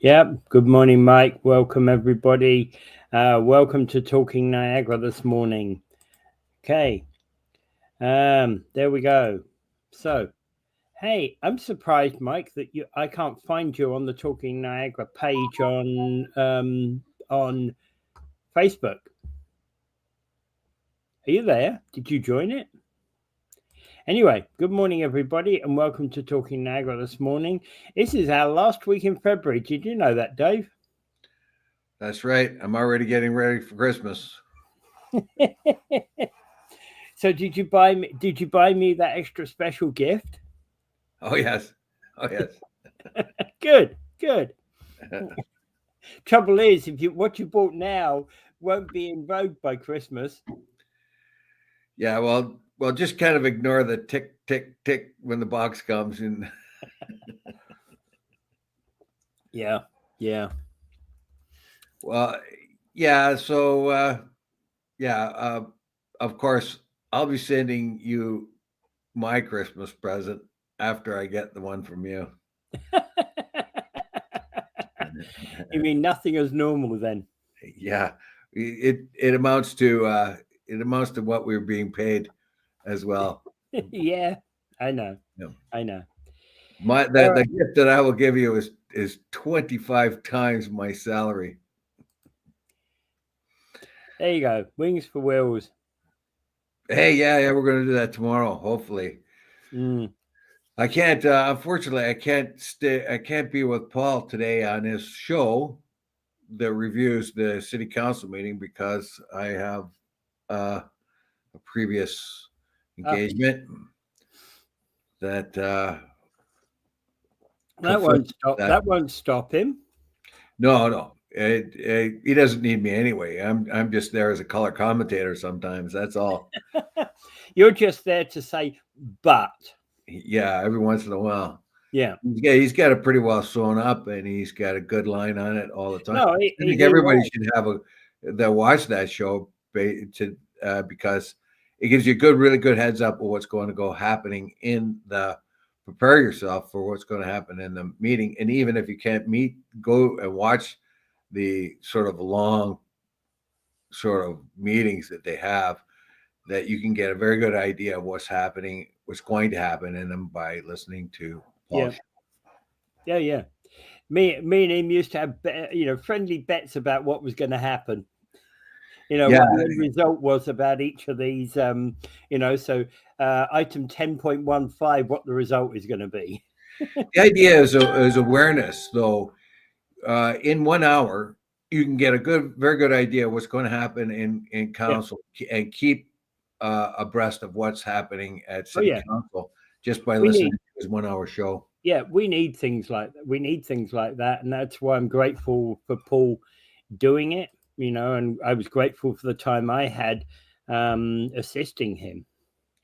Yep. Good morning, Mike. Welcome, everybody. Welcome to Talking Niagara this morning. Okay. There we go. So, hey, I'm surprised, Mike, that I can't find you on the Talking Niagara page on Facebook. Are you there? Did you join it? Anyway, good morning, everybody, and welcome to Talking Niagara this morning. This is our last week in February. Did you know that, Dave? That's right. I'm already getting ready for Christmas. So did you buy me that extra special gift? Oh yes. Good. Trouble is, what you bought now won't be in vogue by Christmas. Yeah, well, just kind of ignore the tick, tick, tick when the box comes in. Yeah. Well, yeah. So, of course, I'll be sending you my Christmas present after I get the one from you. You mean nothing as normal then? Yeah, it amounts to what we're being paid as well. Yeah, I know. Yeah. I know. The gift that I will give you is 25 times my salary. There you go. Wings for wheels. Hey, yeah, we're going to do that tomorrow, hopefully. I can't, unfortunately, I can't be with Paul today on his show that reviews the city council meeting because I have a previous engagement that won't stop him. No. He doesn't need me anyway. I'm just there as a color commentator sometimes. That's all. You're just there to say, but. Yeah, every once in a while. Yeah. He's got it pretty well sewn up, and he's got a good line on it all the time. No, I think everybody should have that watch that show because it gives you a really good heads up of what's going to go happening in the. Prepare yourself for what's going to happen in the meeting, and even if you can't go and watch the sort of long sort of meetings that they have, that you can get a very good idea of what's going to happen in them by listening to Paul. Yeah. Me and him used to have, friendly bets about what was going to happen. What the end result was about each of these, so item 10.15, what the result is going to be. The idea is awareness, though. In 1 hour, you can get a very good idea of what's going to happen in council and keep abreast of what's happening at city council just by listening to his 1 hour show. Yeah, we need things like that. And that's why I'm grateful for Paul doing it, and I was grateful for the time I had assisting him.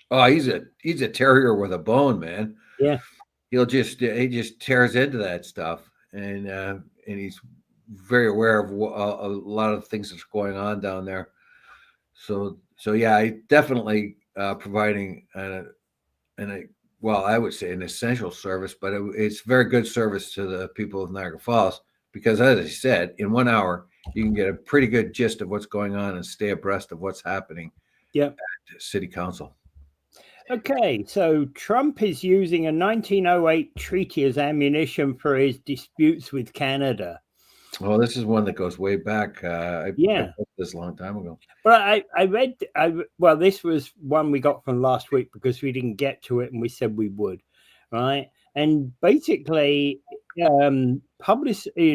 Oh, he's a terrier with a bone, man. Yeah. He just tears into that stuff. And he's very aware of a lot of things that's going on down there. So yeah, I definitely providing I would say an essential service, but it's very good service to the people of Niagara Falls because, as I said, in 1 hour you can get a pretty good gist of what's going on and stay abreast of what's happening. At City Council. Okay, so Trump is using a 1908 treaty as ammunition for his disputes with Canada. Well, this is one that goes way back. I wrote this a long time ago. But I read. This was one we got from last week because we didn't get to it and we said we would, right? And basically, basically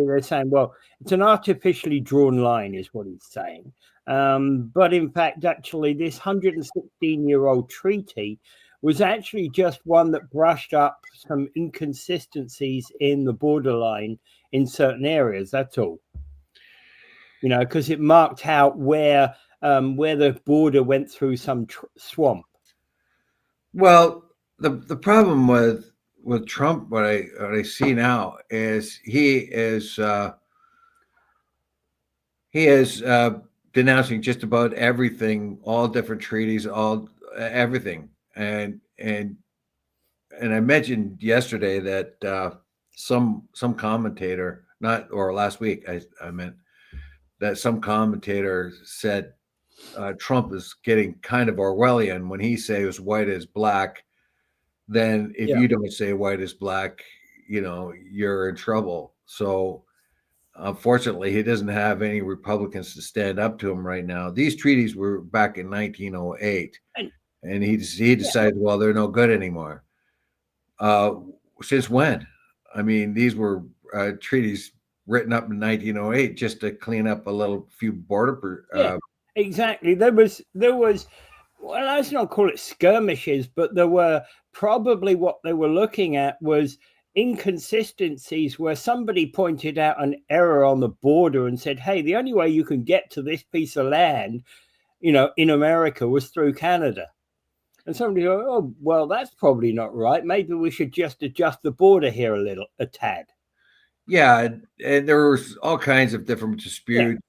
they're saying, well, it's an artificially drawn line, is what he's saying. But in fact, actually, this 116-year-old treaty was actually just one that brushed up some inconsistencies in the borderline in certain areas. That's all. Because it marked out where the border went through some swamp. Well, the problem with Trump, what I see now is he is denouncing just about everything, all different treaties, everything. And I mentioned yesterday that some commentator, not or last week, I meant that some commentator said Trump is getting kind of Orwellian when he says white is black. Then if Yeah. you don't say white is black, you're in trouble. So unfortunately, he doesn't have any Republicans to stand up to him right now. These treaties were back in 1908, and he decided, well, they're no good anymore. Since when? I mean, these were treaties written up in 1908 just to clean up a little few border. Exactly. There was, well, let's not call it skirmishes, but there were probably what they were looking at was inconsistencies where somebody pointed out an error on the border and said, hey, the only way you can get to this piece of land, in America was through Canada. And somebody go, oh, well, that's probably not right. Maybe we should just adjust the border here a tad. Yeah, and there was all kinds of different disputes.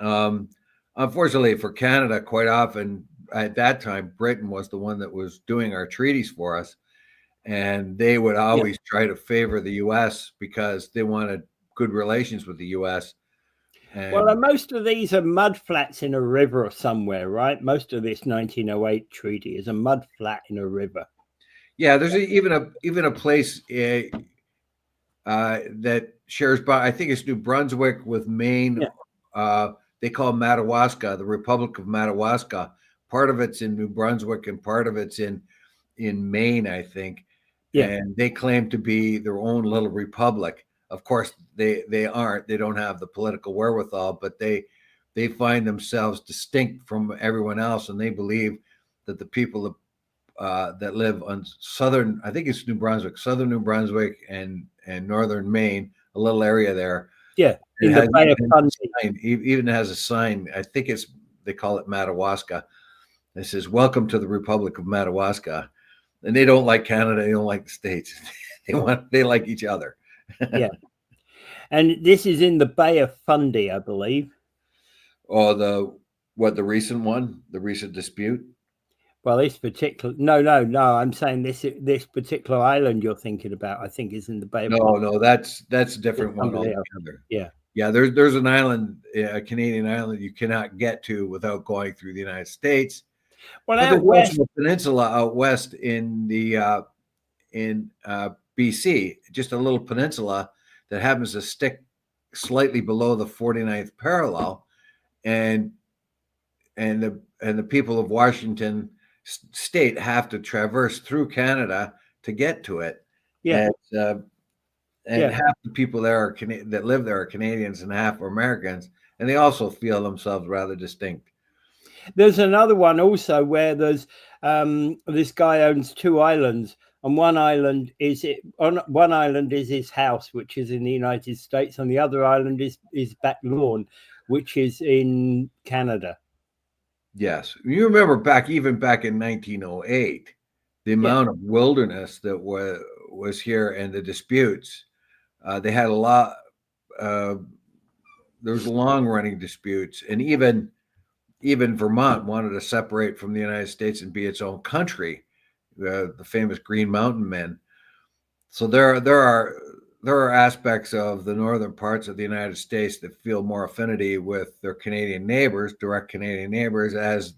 Yeah. Unfortunately for Canada, quite often at that time, Britain was the one that was doing our treaties for us. And they would always try to favor the U.S. because they wanted good relations with the U.S. Well, most of these are mud flats in a river somewhere, right? Most of this 1908 treaty is a mud flat in a river. Yeah, there's even a place that shares, I think it's New Brunswick with Maine. Yeah. They call Madawaska, the Republic of Madawaska. Part of it's in New Brunswick and part of it's in Maine, I think. Yeah. And they claim to be their own little republic. Of course, they aren't. They don't have the political wherewithal, but they find themselves distinct from everyone else, and they believe that the people that live on southern, I think it's New Brunswick, southern New Brunswick and northern Maine, a little area there. Yeah, in the Bay of Fundy. Even has a sign. I think they call it Madawaska. It says, "Welcome to the Republic of Madawaska." And they don't like Canada. They don't like the States. They like each other. Yeah. And this is in the Bay of Fundy, I believe. Oh, the recent one, the recent dispute? Well, this particular, no. I'm saying this particular island you're thinking about, I think, is in the Bay of Fundy. No, that's a different one altogether. Yeah. Yeah, there's an island, a Canadian island you cannot get to without going through the United States. Well, out west, a peninsula out west in the in BC, just a little peninsula that happens to stick slightly below the 49th parallel, and the people of Washington State have to traverse through Canada to get to it. Yeah. And half the people there that live there are Canadians and half are Americans, and they also feel themselves rather distinct. There's another one also where there's this guy owns two islands. On one island is his house, which is in the United States. On the other island is back lawn, which is in Canada. Yes, you remember back in 1908, the amount of wilderness that was here and the disputes. They had a lot. There was long-running disputes, and even Vermont wanted to separate from the United States and be its own country. The famous Green Mountain Men. So there are aspects of the northern parts of the United States that feel more affinity with their Canadian neighbors, direct Canadian neighbors, as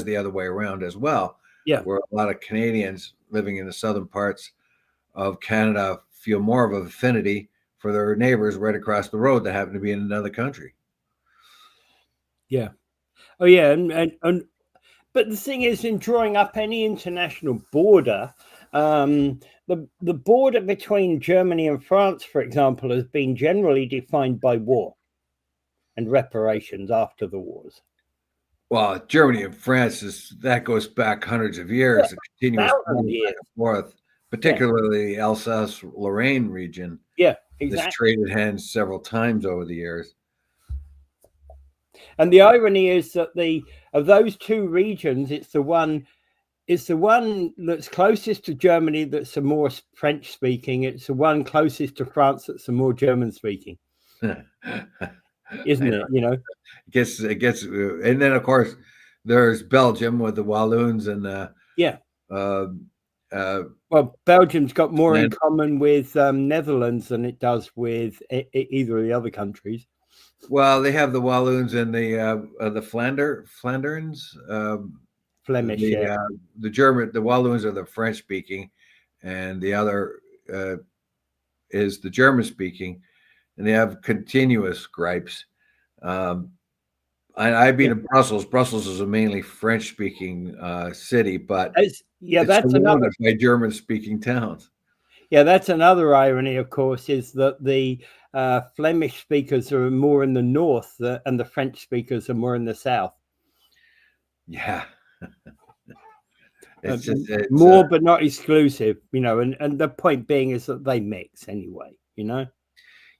the other way around as well. Yeah, where a lot of Canadians living in the southern parts of Canada feel more of an affinity for their neighbors right across the road that happen to be in another country. Yeah. Oh yeah, and but the thing is, in drawing up any international border, the border between Germany and France, for example, has been generally defined by war and reparations after the wars. Well, Germany and France that goes back hundreds of years, a continuous back and forth, particularly the Alsace-Lorraine region. Yeah, exactly. That's traded hands several times over the years. And the irony is that of those two regions, it's the one that's closest to Germany that's the more French speaking. It's the one closest to France that's the more German speaking. Isn't it? It gets, and then of course there's Belgium with the Walloons and Well, Belgium's got more in and common with Netherlands than it does with either of the other countries. well, they have the Walloons and the Flanderns. Flemish, yeah. The German, the Walloons are the French speaking, and the other is the German speaking, and they have continuous gripes. I've been in Brussels. Brussels is a mainly French speaking city, but it's that's surrounded by German speaking towns. Yeah, that's another irony, of course, is that the Flemish speakers are more in the north and the French speakers are more in the south. Yeah. It's more, but not exclusive, and the point being is that they mix anyway,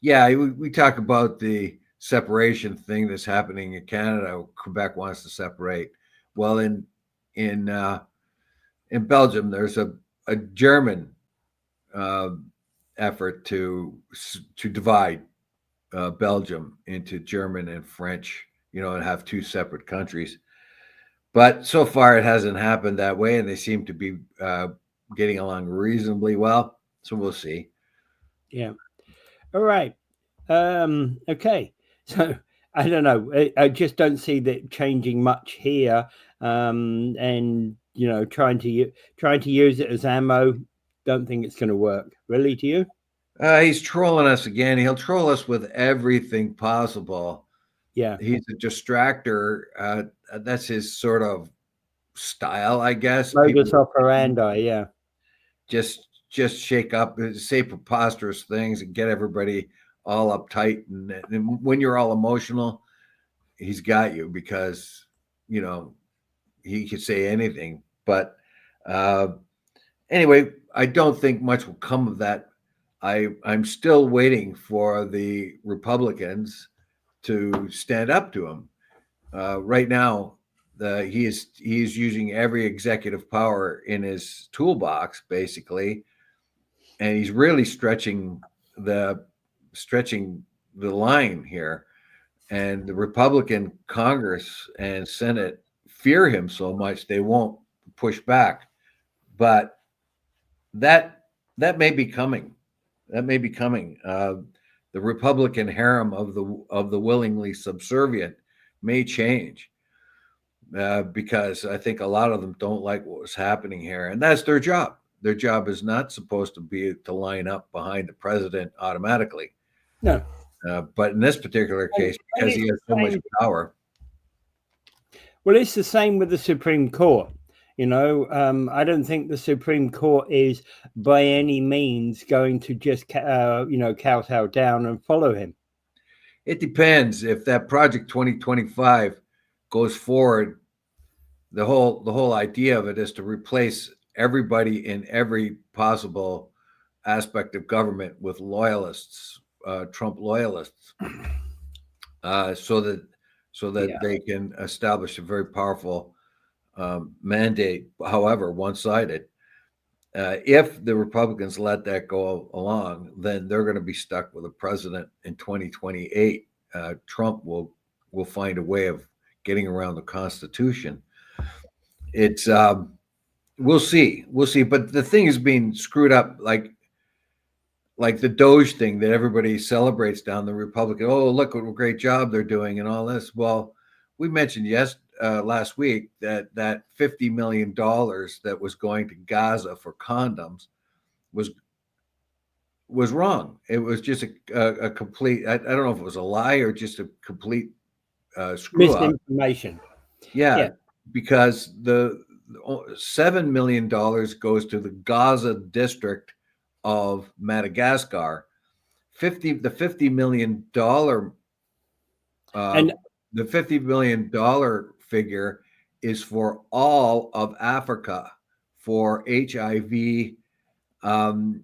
Yeah, we talk about the separation thing that's happening in Canada. Quebec wants to separate. Well, in Belgium, there's a German effort to divide Belgium into German and French, and have two separate countries. But so far, it hasn't happened that way, and they seem to be getting along reasonably well. So we'll see. Yeah. All right. Okay. So I don't know. I just don't see that changing much here. And trying to use it as ammo. Don't think it's going to work. Really, do you? He's trolling us again. He'll troll us with everything possible. Yeah. He's a distractor. That's his sort of style, I guess. Modus operandi, yeah. Just shake up, say preposterous things and get everybody all uptight. And when you're all emotional, he's got you because, he could say anything. But anyway, I don't think much will come of that. I'm still waiting for the Republicans to stand up to him. Right now, he is using every executive power in his toolbox, basically, and he's really stretching the line here. And the Republican Congress and Senate fear him so much they won't push back. But that may be coming. That may be coming. The Republican harem of the willingly subservient may change because I think a lot of them don't like what was happening here, and that's their job. Their job is not supposed to be to line up behind the president automatically. No. But in this particular case, because he has so much power. Well, it's the same with the Supreme Court. I don't think the Supreme Court is by any means going to just, kowtow down and follow him. It depends. If that Project 2025 goes forward, the whole idea of it is to replace everybody in every possible aspect of government with loyalists, Trump loyalists, so that they can establish a very powerful mandate, however one-sided. If the Republicans let that go along, then they're going to be stuck with a president in 2028. Trump will find a way of getting around the Constitution. It's we'll see. But the thing is being screwed up, like the Doge thing that everybody celebrates down the Republican. Oh, look what a great job they're doing and all this. Well, we mentioned last week that $50 million that was going to Gaza for condoms was wrong. It was just a complete, I don't know if it was a lie or just a complete screw up. Misinformation. Yeah, because the $7 million goes to the Gaza district of Madagascar. The $50 million and the $50 million figure is for all of Africa for HIV. That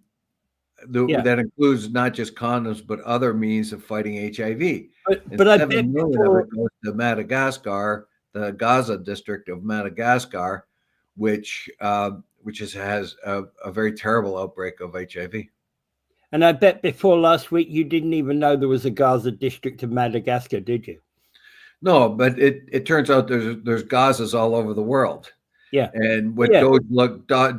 includes not just condoms, but other means of fighting HIV. But I bet goes to Madagascar, the Gaza district of Madagascar, which has a very terrible outbreak of HIV. And I bet before last week you didn't even know there was a Gaza district of Madagascar, did you? No, but it turns out there's Gazas all over the world. Yeah. And what Yeah.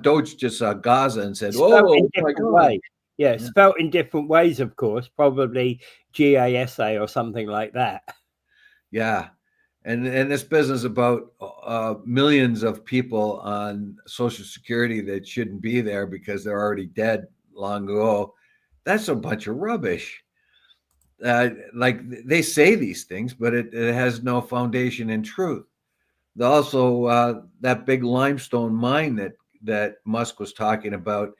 Doge just saw Gaza and said, Spelt in "Oh my different God!" ways. Yeah, spelt in different ways, of course. Probably GASA or something like that. Yeah, and this business about millions of people on Social Security that shouldn't be there because they're already dead long ago. That's a bunch of rubbish. Like they say these things, but it has no foundation in truth. Also, that big limestone mine that Musk was talking about,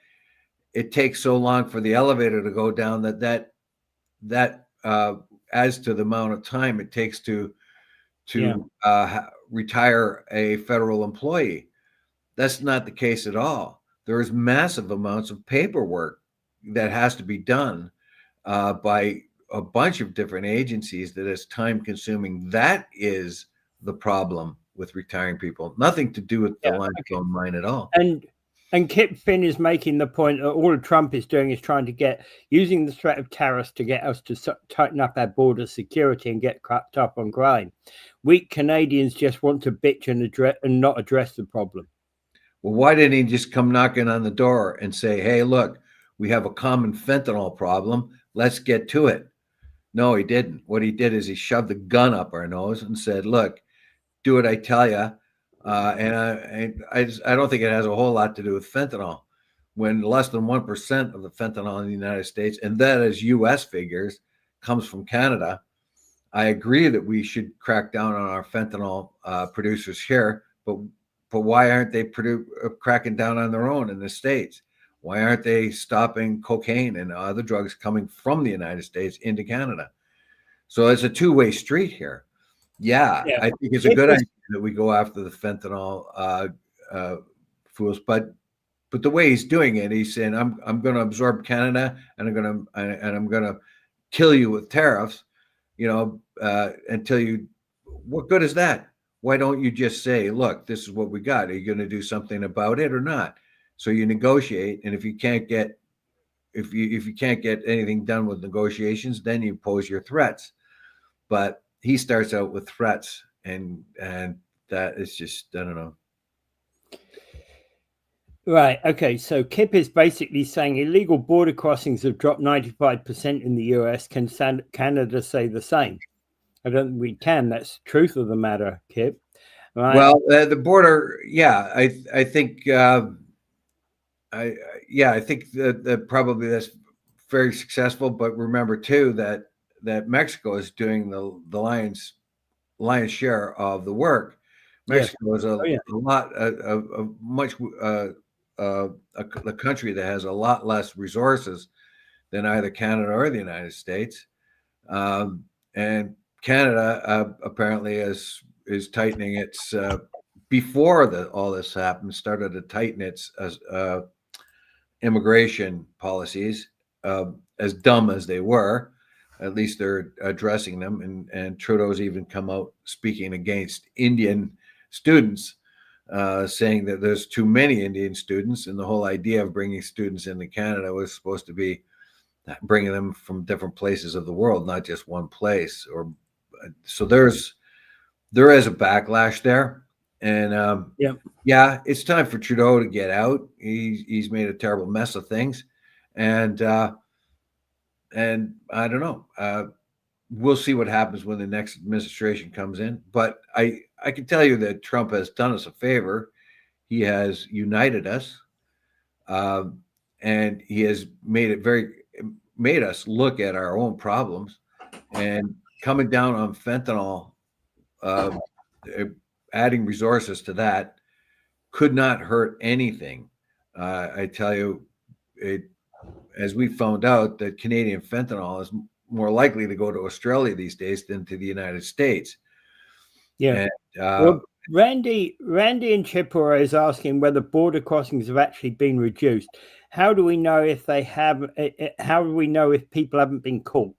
it takes so long for the elevator to go down that adds to the amount of time it takes to retire a federal employee. That's not the case at all. There is massive amounts of paperwork that has to be done by a bunch of different agencies that is time consuming. That is the problem with retiring people. Nothing to do with the limestone mine at all. And Kip Finn is making the point that all Trump is doing is trying to using the threat of tariffs to get us to tighten up our border security and get cracked up on crime. Weak Canadians just want to bitch and not address the problem. Well, why didn't he just come knocking on the door and say, "Hey, look, we have a common fentanyl problem. Let's get to it"? No, he didn't. What he did is he shoved the gun up our nose and said, "Look, do what I tell you." I don't think it has a whole lot to do with fentanyl. When less than 1% of the fentanyl in the United States, and that is U.S. figures, comes from Canada, I agree that we should crack down on our fentanyl producers here, but why aren't they cracking down on their own in the States? Why aren't they stopping cocaine and other drugs coming from the United States into Canada? So it's a two-way street here. Yeah, I think it's a good idea that we go after the fentanyl fools, but the way he's doing it, he's saying, "I'm going to absorb Canada, and I'm going to kill you with tariffs." Until you, what good is that? Why don't you just say, "Look, this is what we got. Are you going to do something about it or not?" So you negotiate, and if you can't get anything done with negotiations, then you pose your threats. But he starts out with threats, and that is just, I don't know. Right. Okay. So Kip is basically saying illegal border crossings have dropped 95% in the US. Can Canada say the same? I don't think we can. That's the truth of the matter, Kip. Right. Well, the border, yeah, I think, I think that probably that's very successful. But remember too that Mexico is doing the lion's share of the work. Mexico is a country that has a lot less resources than either Canada or the United States, and Canada apparently is tightening its before all this happened, started to tighten its immigration policies, as dumb as they were. At least they're addressing them, and Trudeau's even come out speaking against Indian students, saying that there's too many Indian students, and the whole idea of bringing students into Canada was supposed to be bringing them from different places of the world, not just one place. So there is a backlash there, and yeah, it's time for Trudeau to get out. He's made a terrible mess of things, and I don't know. We'll see what happens when the next administration comes in. But I can tell you that Trump has done us a favor. He has united us, and he has made us look at our own problems. And coming down on fentanyl, adding resources to that could not hurt anything. I tell you, as we found out, that Canadian fentanyl is more likely to go to Australia these days than to the United States. Yeah. Well, Randy in Chippewa is asking whether border crossings have actually been reduced. How do we know if they have? How do we know if people haven't been caught?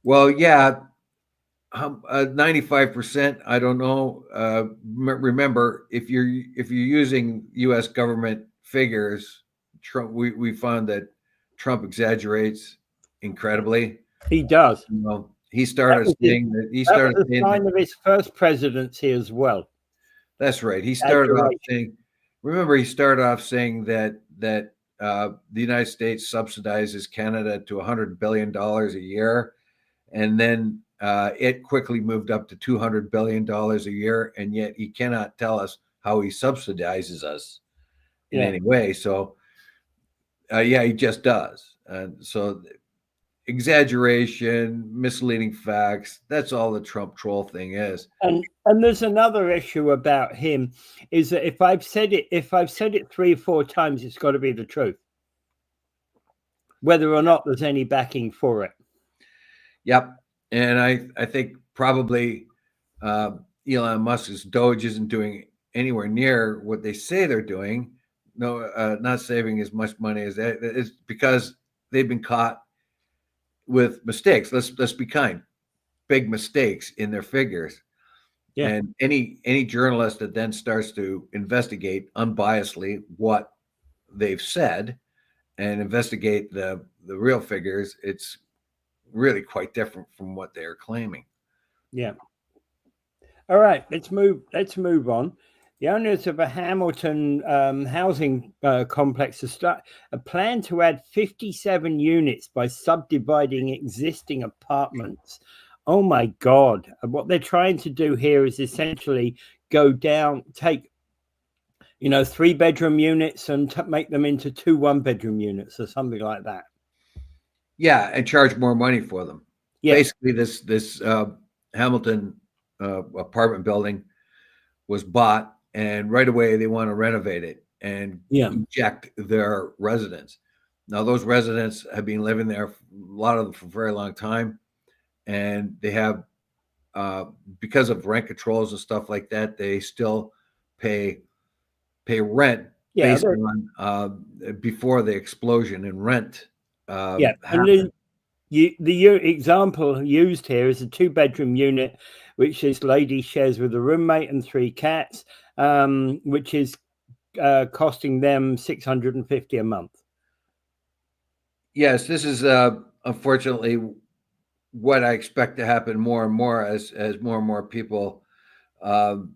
Well, yeah, 95%. I don't know. Remember, if you're using U.S. government figures, Trump, we found that Trump exaggerates incredibly. He does. He started saying that. He started saying that was a sign of his first presidency as well. That's right. He started off saying, remember, he started off saying that the United States subsidizes Canada to $100 billion a year. And then it quickly moved up to $200 billion a year. And yet he cannot tell us how he subsidizes us in any way. So, he just does. So exaggeration, misleading facts, that's all the Trump troll thing is. And there's another issue about him, is that if I've said it 3 or 4 times, it's got to be the truth, whether or not there's any backing for it. Yep. And I think probably Elon Musk's Doge isn't doing anywhere near what they say they're doing. No, not saving as much money as that. It's because they've been caught with mistakes. Let's be kind. Big mistakes in their figures. Yeah. And any journalist that then starts to investigate unbiasedly what they've said and investigate the real figures, it's really quite different from what they're claiming. Yeah. All right, let's move on. The owners of a Hamilton housing complex plan to add 57 units by subdividing existing apartments. Oh my God. What they're trying to do here is essentially go down, take 3-bedroom units and make them into 2 1-bedroom units or something like that. Yeah, and charge more money for them. Yeah. Basically, this Hamilton apartment building was bought, and right away they want to renovate it and inject their residents. Now, those residents have been living there, a lot of them, for a very long time, and they have, because of rent controls and stuff like that, they still pay rent based on before the explosion in rent. And the example used here is a 2-bedroom unit, which this lady shares with a roommate and 3 cats, which is costing them $650 a month. Yes, this is unfortunately what I expect to happen more and more as more and more people, more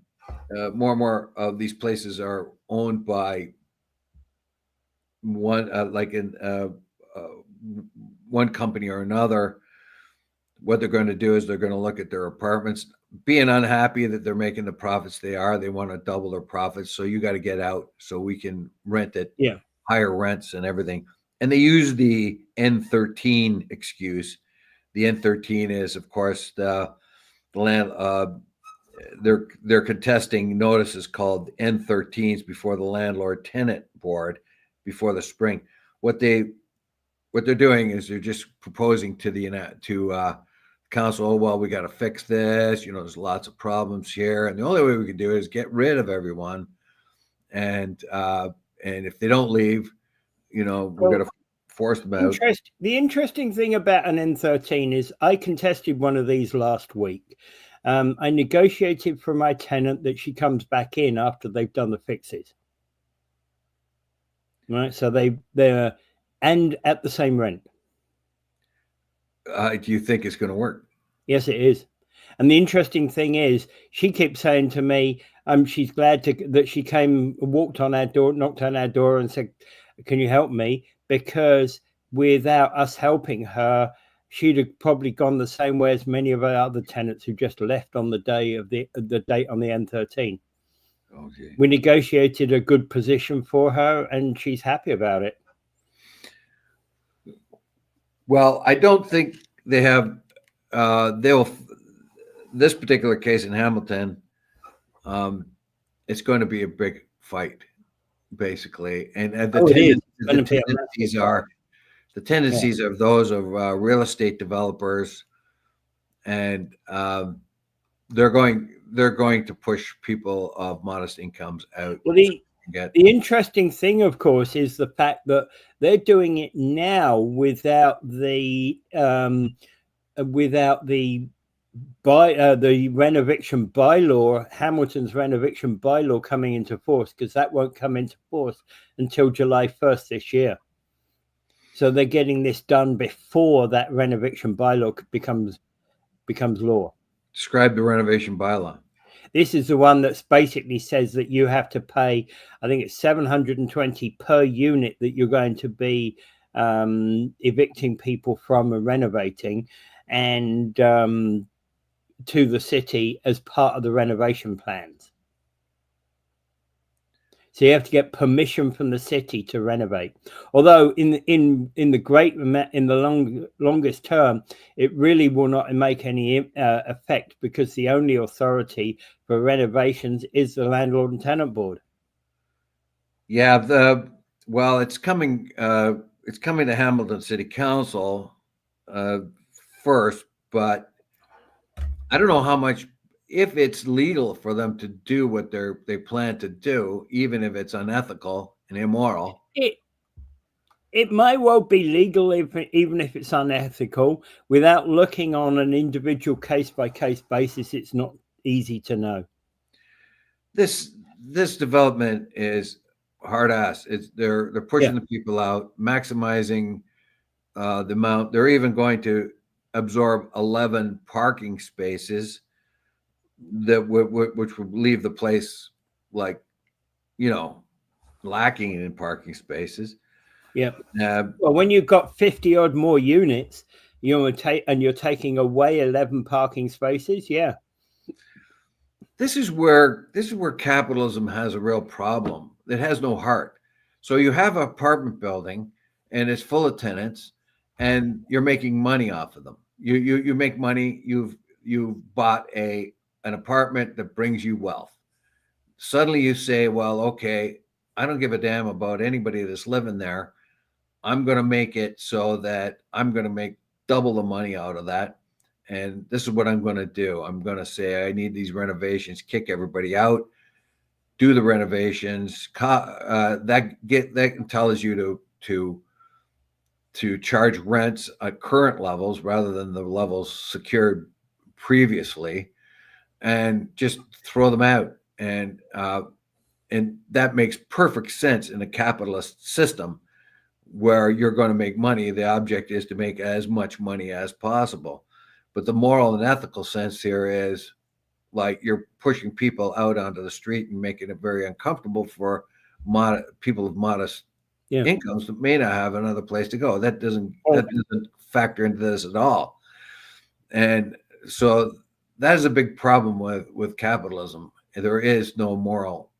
and more of these places are owned by one, one company or another. What they're going to do is they're going to look at their apartments, being unhappy that they're making the profits they are. They want to double their profits. So you got to get out so we can rent it, higher rents and everything. And they use the N13 excuse. The N13 is, of course, the land. They're contesting notices called N13s before the landlord tenant board before the spring. What they're doing is they're just proposing to the council, oh, well, we got to fix this. There's lots of problems here, and the only way we can do it is get rid of everyone. And if they don't leave, we're going to force them out. The interesting thing about an N13 is I contested one of these last week. I negotiated for my tenant that she comes back in after they've done the fixes. Right, so they're and at the same rent. Do you think it's going to work? Yes, it is. And the interesting thing is, she keeps saying to me, she's glad that she came, walked on our door, knocked on our door, and said, "Can you help me?" Because without us helping her, she'd have probably gone the same way as many of our other tenants who just left on the day of the date on the N13. Okay. We negotiated a good position for her, and she's happy about it. Well, I don't think they have. They'll. This particular case in Hamilton, it's going to be a big fight, basically, and the tendencies are those of real estate developers, and they're going to push people of modest incomes out. Well, the interesting thing, of course, is the fact that they're doing it now without the renoviction bylaw, Hamilton's renoviction bylaw coming into force, because that won't come into force until July 1st this year. So they're getting this done before that renovation bylaw becomes law. Describe the renovation bylaw. This is the one that's basically says that you have to pay, I think it's 720 per unit that you're going to be evicting people from and renovating, and to the city as part of the renovation plans. So you have to get permission from the city to renovate. Although in the longest term, it really will not make any effect, because the only authority for renovations is the Landlord and Tenant Board. Yeah, well, it's coming. It's coming to Hamilton City Council first, but I don't know how much, if it's legal for them to do what they plan to do, even if it's unethical and immoral. It might well be legal, even if it's unethical. Without looking on an individual case-by-case basis, it's not easy to know. This development is hard ass. They're pushing the people out, maximizing the amount. They're even going to absorb 11 parking spaces which would leave the place lacking in parking spaces. Yeah. Well, when you've got 50 odd more units, you're taking away 11 parking spaces. Yeah. This is where capitalism has a real problem. It has no heart. So you have an apartment building and it's full of tenants, and you're making money off of them. You make money. You've bought an apartment that brings you wealth. Suddenly you say, well, okay, I don't give a damn about anybody that's living there. I'm going to make it so that I'm going to make double the money out of that. And this is what I'm going to do. I'm going to say, I need these renovations, kick everybody out, do the renovations. That tells you to charge rents at current levels rather than the levels secured previously, and just throw them out. And that makes perfect sense in a capitalist system where you're going to make money. The object is to make as much money as possible. But the moral and ethical sense here is like you're pushing people out onto the street and making it very uncomfortable for people of modest incomes that may not have another place to go. That doesn't factor into this at all. And so that is a big problem with capitalism. There is no moral.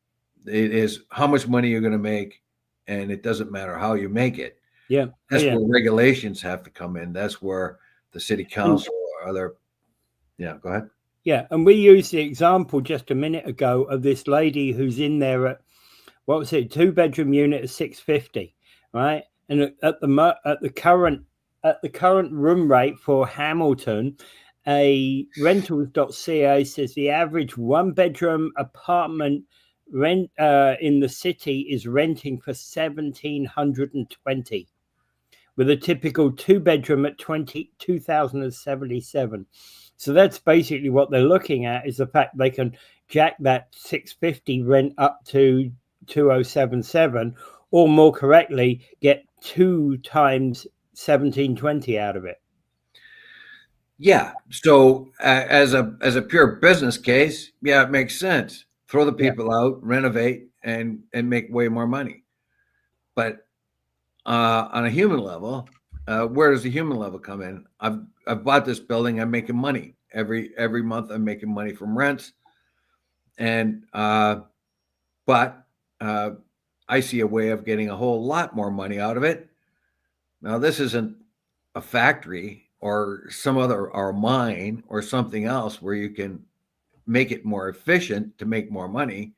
It is how much money you're going to make, and it doesn't matter how you make it. Yeah. That's where regulations have to come in. That's where the city council or other. Yeah, go ahead. Yeah. And we used the example just a minute ago of this lady who's in there at, what was it, 2-bedroom unit at $650, right? And at the current room rate for Hamilton, a rentals.ca says the average 1-bedroom apartment rent in the city is renting for $1,720, with a typical 2-bedroom at $22,077. So that's basically what they're looking at, is the fact they can jack that $650 rent up to $2,077, or more correctly, get 2 times $1,720 out of it. Yeah. So as a pure business case, yeah, it makes sense. Throw the people out, renovate, and make way more money. But on a human level, where does the human level come in? I've bought this building. I'm making money every month. I'm making money from rents, and but I see a way of getting a whole lot more money out of it. Now, this isn't a factory or some other, or a mine or something else where you can make it more efficient to make more money.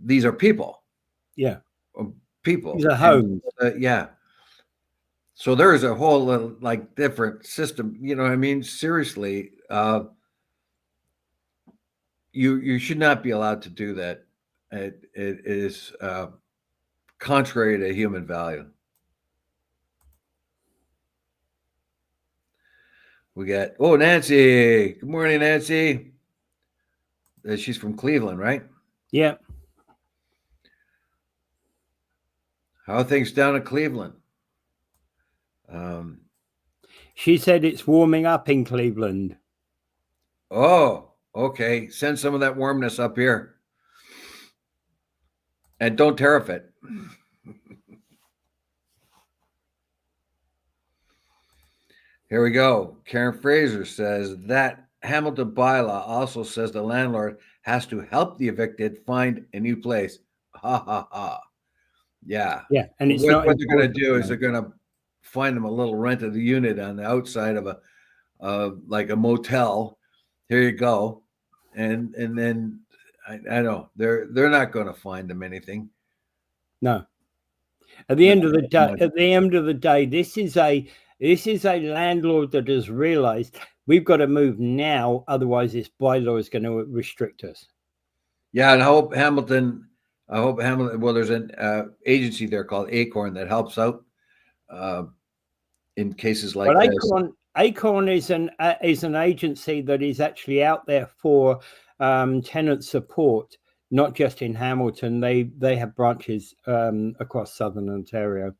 These are people. Yeah. People. These are homes. Yeah. So there is a whole different system. You know what I mean? Seriously, you should not be allowed to do that. It is contrary to human value. We got, Nancy. Good morning, Nancy. She's from Cleveland, right? Yeah. How are things down in Cleveland? She said it's warming up in Cleveland. Oh, Okay, send some of that warmness up here. And don't tariff it. Here we go. Karen Fraser says that Hamilton bylaw also says the landlord has to help the evicted find a new place. Ha ha ha. Yeah. Yeah, and it's What not they're going to enforced, do is no. they're going to find them a little rented unit on the outside of like a motel. Here you go, and then I know they're not going to find them anything. No. At the end of the day, this is a landlord that has realised we've got to move now, otherwise this bylaw is going to restrict us. Yeah, and I hope Hamilton. Well, there's an agency there called Acorn that helps out in cases like this. Acorn is an agency that is actually out there for tenant support, not just in Hamilton. They have branches across southern Ontario.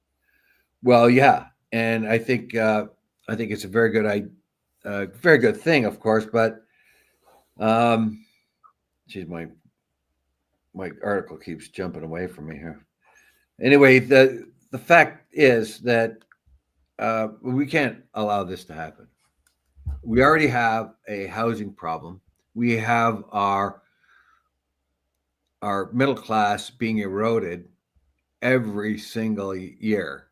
Well, yeah, and I think it's a very good thing, of course. But, geez, my article keeps jumping away from me here. Anyway, the fact is that we can't allow this to happen. We already have a housing problem. We have our middle class being eroded every single year.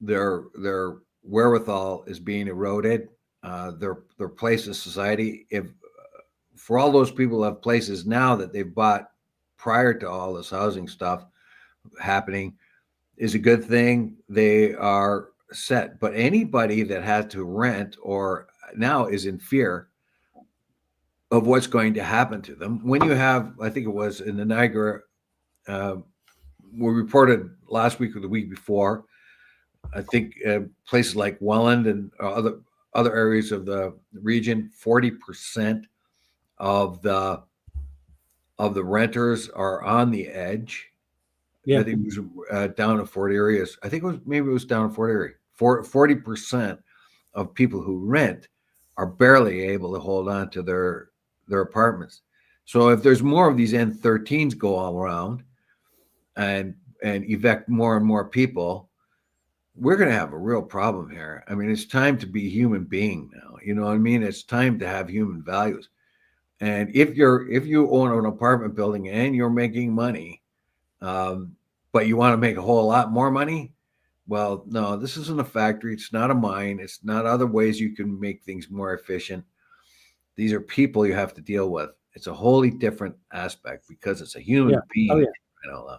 Their wherewithal is being eroded. Their place in society. If for all those people who have places now that they've bought prior to all this housing stuff happening, is a good thing. They are set. But anybody that has to rent or now is in fear of what's going to happen to them. When you have, I think it was in the Niagara, we reported last week or the week before, I think places like Welland and other areas of the region, 40% of the renters are on the edge. Yeah. I think it was down in Fort Erie. I think it was down in Fort Erie. 40% of people who rent are barely able to hold on to their apartments. So if there's more of these N13s go all around and evict more and more people, we're going to have a real problem here. I mean, it's time to be a human being now. You know what I mean? It's time to have human values. And if you own an apartment building and you're making money, but you want to make a whole lot more money, well, no, this isn't a factory. It's not a mine. It's not other ways you can make things more efficient. These are people you have to deal with. It's a wholly different aspect because it's a human being. Oh, yeah.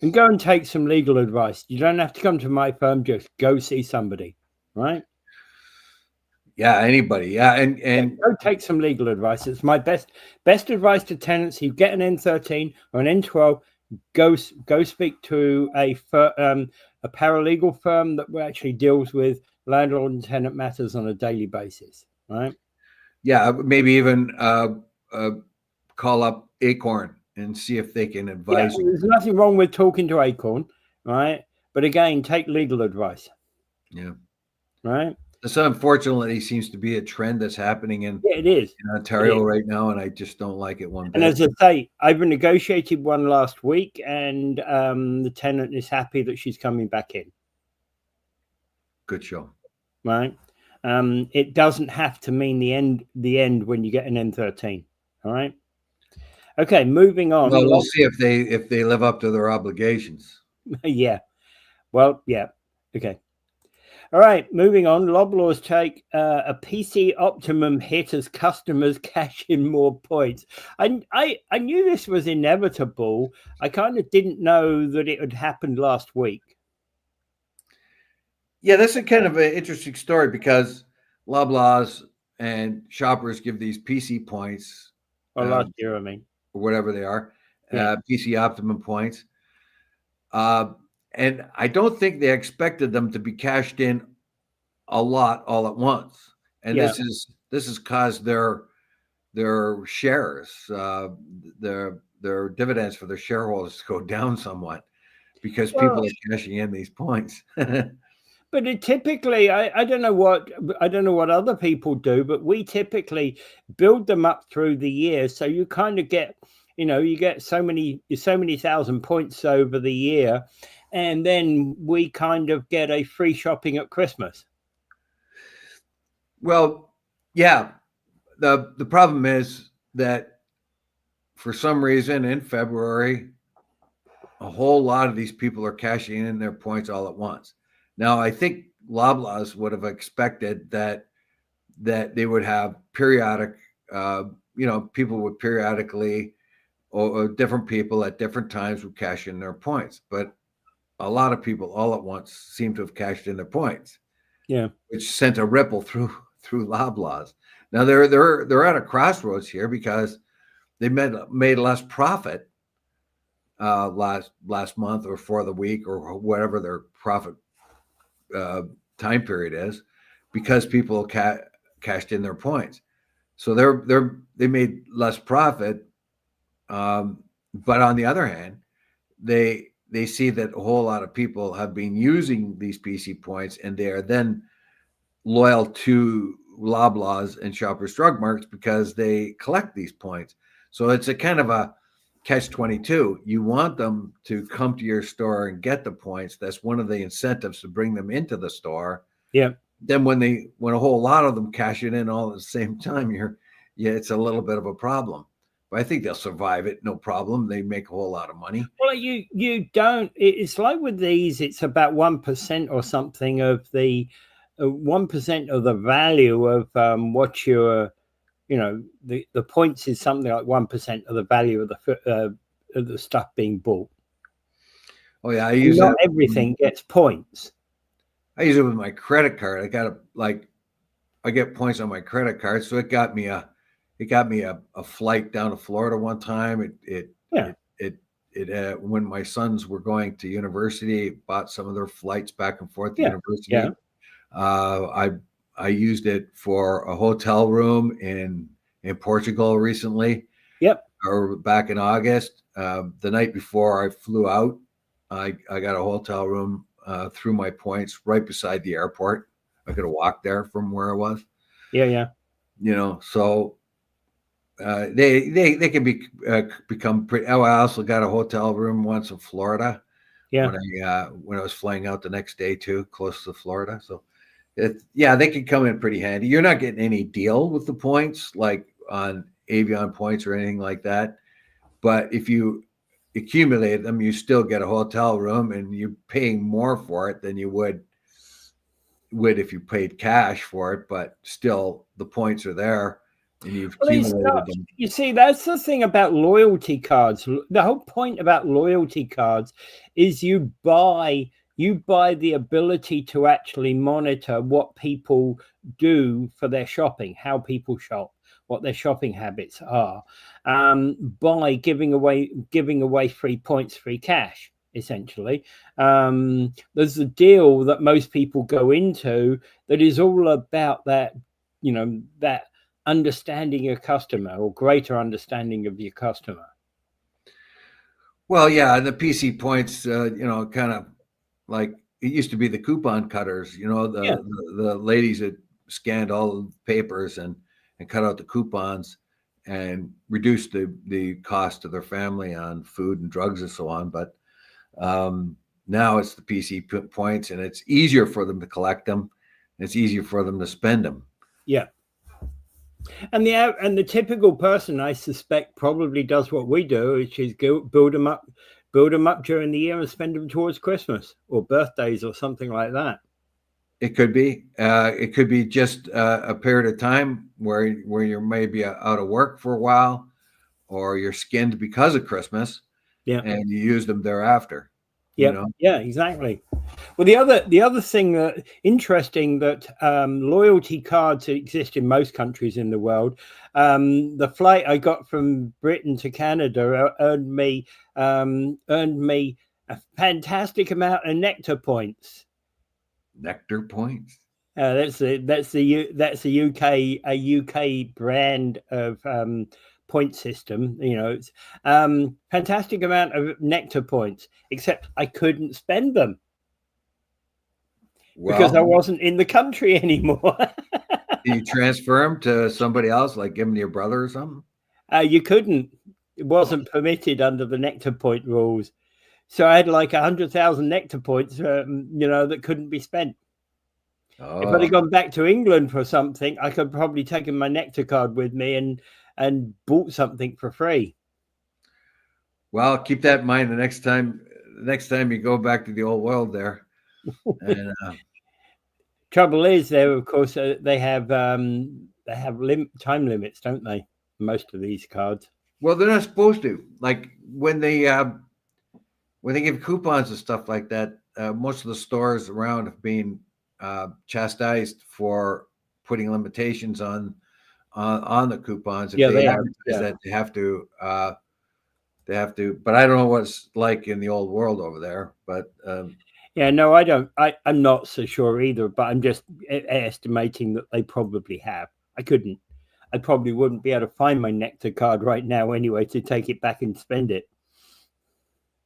And go and take some legal advice. You don't have to come to my firm. Just go see somebody, right? Yeah, anybody. Yeah, and go take some legal advice. It's my best advice to tenants. You get an N13 or an N12, go speak to a paralegal firm that actually deals with landlord and tenant matters on a daily basis, right? Yeah, maybe even call up Acorn and see if they can advise you. There's nothing wrong with talking to Acorn, right? But again, take legal advice. Yeah. Right. This unfortunately seems to be a trend that's happening in Ontario right now, and I just don't like it one bit. And as I say, I've negotiated one last week, and the tenant is happy that she's coming back in. Good show. Right. It doesn't have to mean the end when you get an N13. All right. Okay, moving on. Well, we'll see if they live up to their obligations. Yeah. Well, yeah. Okay. All right, moving on. Loblaw's take a PC Optimum hit as customers cash in more points. I knew this was inevitable. I kind of didn't know that it had happened last week. Yeah, that's a kind of an interesting story because Loblaws and Shoppers give these PC points. Or last year, I mean. Or whatever they are, PC Optimum points. And I don't think they expected them to be cashed in a lot all at once. And this has caused their shares, their dividends for their shareholders to go down somewhat because people are cashing in these points. But it typically, I don't know what other people do, but we typically build them up through the year. So you kind of get, you get so many thousand points over the year, and then we kind of get a free shopping at Christmas. Well, yeah. The problem is that for some reason in February, a whole lot of these people are cashing in their points all at once. Now, I think Loblaws would have expected that they would have periodic, people would periodically, or different people at different times would cash in their points. But a lot of people all at once seem to have cashed in their points. Yeah, which sent a ripple through Loblaws. Now they're at a crossroads here because they made less profit last month or for the week or whatever their profit time period is, because people cashed in their points. So they made less profit, but on the other hand, they see that a whole lot of people have been using these PC points, and they are then loyal to Loblaws and Shoppers Drug Marts because they collect these points. So it's a kind of a catch-22. You want them to come to your store and get the points. That's one of the incentives to bring them into the store. yeah. Then when a whole lot of them cash it in all at the same time, it's a little bit of a problem. But I think they'll survive it, no problem. They make a whole lot of money. Well, you don't. It's like with these, it's about 1% or something of the 1% of the value of what you're, the points is something like 1% of the value of the stuff being bought. Oh yeah, not everything gets points. I use it with my credit card. I get points on my credit card, so it got me a flight down to Florida one time. When my sons were going to university, it bought some of their flights back and forth to university. Yeah. I used it for a hotel room in Portugal recently. Yep. Or back in August. The night before I flew out, I got a hotel room through my points right beside the airport. I could have walked there from where I was. Yeah. So they can become pretty. Oh, I also got a hotel room once in Florida. Yeah. When I was flying out the next day too, close to Florida. So they can come in pretty handy. You're not getting any deal with the points like on Avion points or anything like that. But if you accumulate them, you still get a hotel room, and you're paying more for it than you would if you paid cash for it. But still, the points are there, and you've accumulated them. You see, that's the thing about loyalty cards. The whole point about loyalty cards is you buy the ability to actually monitor what people do for their shopping, how people shop, what their shopping habits are, by giving away free points, free cash. Essentially, there's a deal that most people go into that is all about that, that understanding your customer, or greater understanding of your customer. Well, yeah, the PC points, kind of like it used to be the coupon cutters, the ladies that scanned all the papers and cut out the coupons and reduced the cost to their family on food and drugs and so on. But now it's the PC points, and it's easier for them to collect them. And it's easier for them to spend them. Yeah. And the typical person, I suspect, probably does what we do, which is build them up during the year and spend them towards Christmas or birthdays or something like that. It could be. It could be just a period of time where you're maybe out of work for a while, or you're skinned because of Christmas. Yeah, and you use them thereafter. Yeah, exactly. Well, the other thing that interesting that loyalty cards exist in most countries in the world. The flight I got from Britain to Canada earned me a fantastic amount of nectar points. Nectar points. That's a UK brand of point system. It's fantastic amount of nectar points, except I couldn't spend them because I Well, wasn't in the country anymore. do you transfer them to somebody else, like give them to your brother or something? You couldn't. It wasn't permitted under the nectar point rules. So I had like 100,000 nectar points, that couldn't be spent. If I'd Oh, have gone back to England for something, I could probably taken my nectar card with me and bought something for free. well, keep that in mind the next time you go back to the old world there. And Trouble is, there of course they have time limits, don't they? Most of these cards. well, they're not supposed to. Like when they give coupons and stuff like that, most of the stores around have been chastised for putting limitations on the coupons. If Yeah, they they have. advertise Yeah. that, they have to. But I don't know what it's like in the old world over there. But Yeah, no, I don't. I'm not so sure either, but I'm just estimating that they probably have. I probably wouldn't be able to find my nectar card right now anyway to take it back and spend it.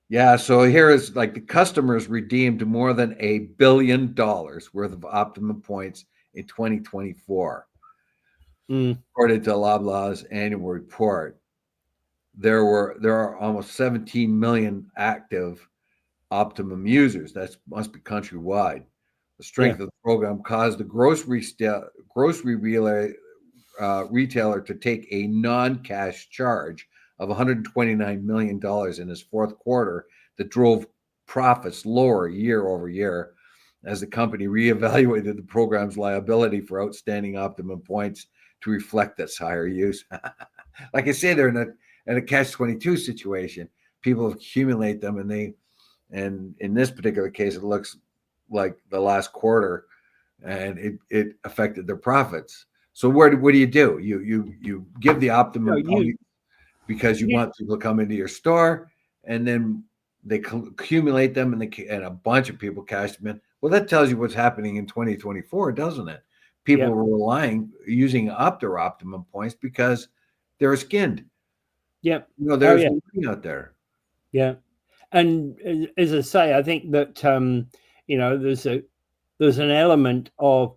yeah, so here is like the customers redeemed more than $1 billion worth of Optimum points in 2024, according to Loblaw's annual report. There are almost 17 million active Optimum users. That must be countrywide. The strength of the program caused the grocery retailer to take a non-cash charge of $129 million in his fourth quarter that drove profits lower year over year as the company reevaluated the program's liability for outstanding Optimum points to reflect its higher use. Like I say, they're in a catch-22 situation. People accumulate them, and in this particular case, it looks like the last quarter, and it affected their profits. So what do? You give the Optimum points because you want people to come into your store, and then they accumulate them, and a bunch of people cash them in. Well, that tells you what's happening in 2024, doesn't it? People were using up their Optimum points because they're skinned. Yeah. There's money out there. Yeah. And as I say, I think that there's an element of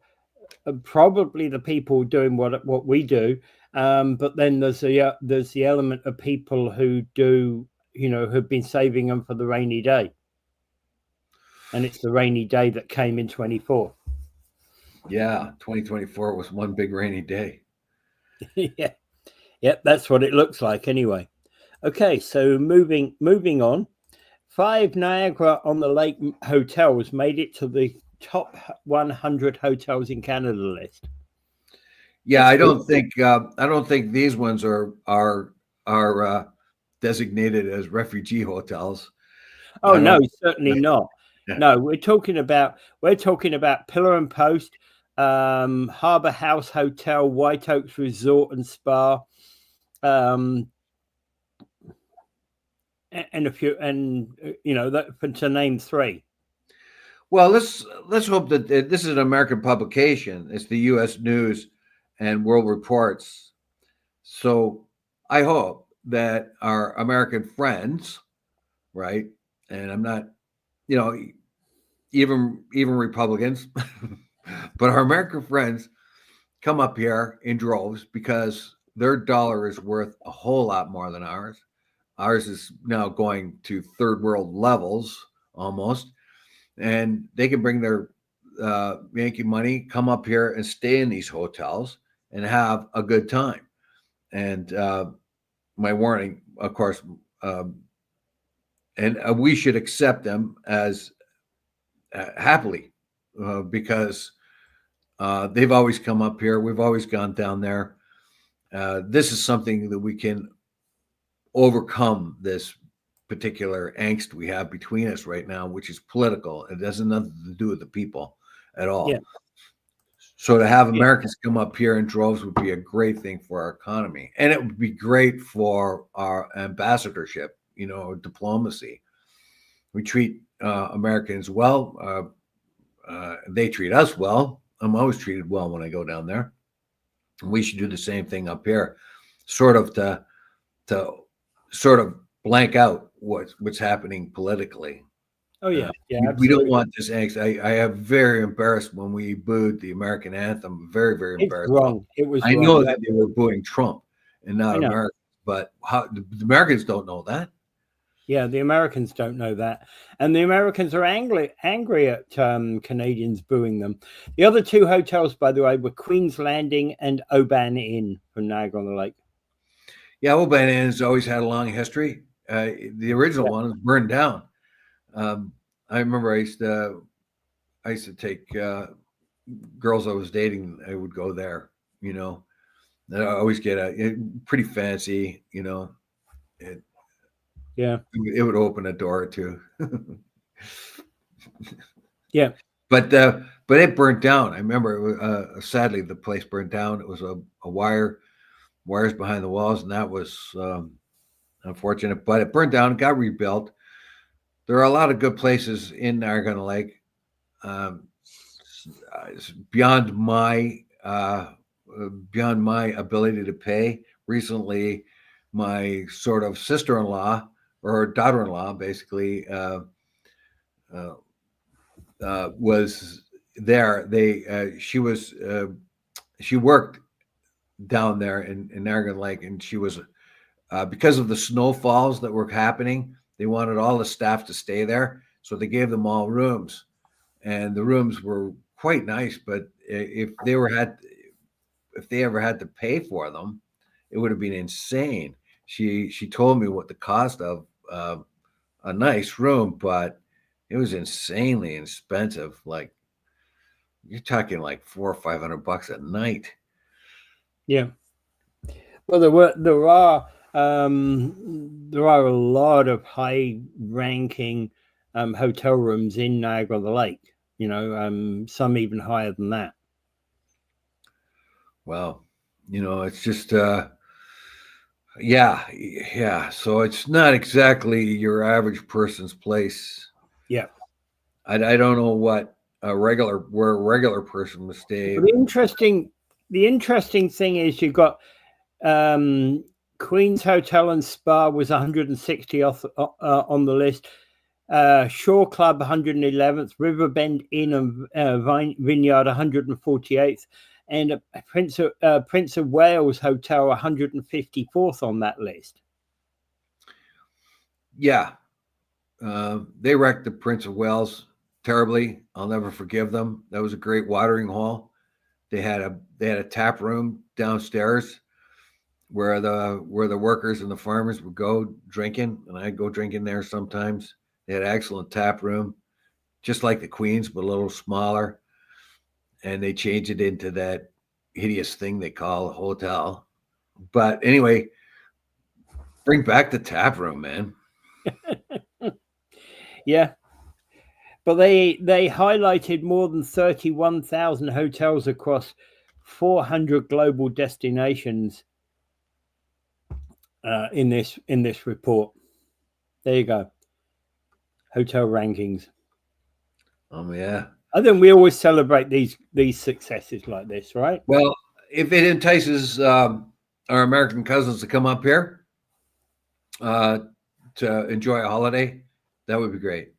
probably the people doing what we do, but then there's the element of people who do who've been saving them for the rainy day, and it's the rainy day that came in 24. Yeah, 2024 was one big rainy day. Yeah, that's what it looks like anyway. Okay, so moving on. 5 Niagara-on-the-Lake hotels made it to the top 100 hotels in Canada list. Yeah, I don't think these ones are designated as refugee hotels. Oh no, certainly not. Yeah. No, we're talking about Pillar and Post, Harbour House Hotel, White Oaks Resort and Spa, and a few, and that to name 3. Well, let's hope that this is an American publication. It's the U.S. News and World Reports. So I hope that our American friends, right, and I'm not, even Republicans, but our American friends come up here in droves because their dollar is worth a whole lot more than ours. Ours is now going to third world levels almost, and they can bring their Yankee money, come up here and stay in these hotels and have a good time. And my warning, of course, and we should accept them as happily because they've always come up here. We've always gone down there. This is something that we can overcome, this particular angst we have between us right now, which is political. It has nothing to do with the people at all. Yeah. So to have Americans come up here in droves would be a great thing for our economy. And it would be great for our ambassadorship, diplomacy. We treat Americans well. They treat us well. I'm always treated well when I go down there. We should do the same thing up here, sort of to blank out what's happening politically. Oh yeah, yeah, We don't absolutely. want this angst. I am very embarrassed when we booed the American anthem. Very, very It's embarrassed. wrong. It was I wrong. know You that they were booing Trump and not I know. America, but how the Americans don't know that. Yeah, the Americans don't know that, and the Americans are angry at Canadians booing them. The other two hotels, by the way, were Queen's Landing and Oban Inn from Niagara-on-the-Lake. Yeah, Loblaw has always had a long history. The original Yeah. one was burned down. I remember I used to take girls I was dating. I would go there. You know, and I always get pretty fancy. You know, it, Yeah, it would open a door or two. yeah, but it burnt down. I remember, sadly, the place burned down. It was a wires behind the walls, and that was unfortunate. But it burned down, it got rebuilt. There are a lot of good places in Niagara-on-the-Lake. It's beyond my ability to pay. Recently, my sort of sister-in-law or daughter-in-law, basically, was there. She worked down there in Niagara-on-the-Lake, and she was because of the snowfalls that were happening. They wanted all the staff to stay there, so they gave them all rooms, and the rooms were quite nice. But if they ever had to pay for them, it would have been insane. She told me what the cost of a nice room, but it was insanely expensive. Like you're talking like $400 or $500 a night. yeah. Well, there are a lot of high-ranking hotel rooms in Niagara-on-the-Lake. You know, some even higher than that. Well, it's just yeah. So it's not exactly your average person's place. Yeah. I don't know what where a regular person would stay. The interesting thing is you've got Queen's Hotel and Spa was 160 off on the list. Shore Club 111th, Riverbend Inn and Vineyard 148th, and Prince of Wales Hotel 154th on that list. Yeah, they wrecked the Prince of Wales terribly. I'll never forgive them. That was a great watering hole. They had a tap room downstairs where the workers and the farmers would go drinking, and I'd go drinking there sometimes. They had an excellent tap room, just like the Queen's, but a little smaller. And they changed it into that hideous thing they call a hotel. But anyway, bring back the tap room, man. Yeah. But they highlighted more than 31,000 hotels across 400 global destinations in this report. There you go. Hotel rankings. Yeah. I think we always celebrate these successes like this, right? Well, if it entices our American cousins to come up here to enjoy a holiday, that would be great.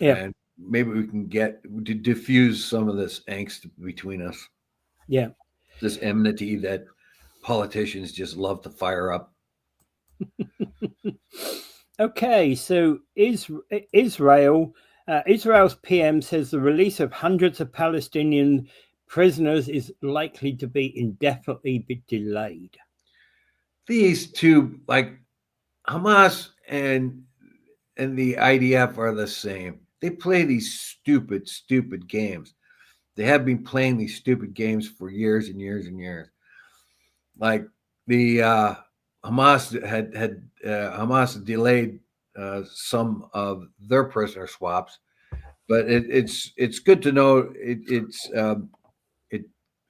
Yeah. And maybe we can get to diffuse some of this angst between us. Yeah. This enmity that politicians just love to fire up. Okay, so Israel's PM says the release of hundreds of Palestinian prisoners is likely to be indefinitely delayed. These two, like Hamas and the IDF, are the same. They play these stupid games. They have been playing these stupid games for years and years and years. Like the Hamas Hamas delayed some of their prisoner swaps, but it's good to know. It's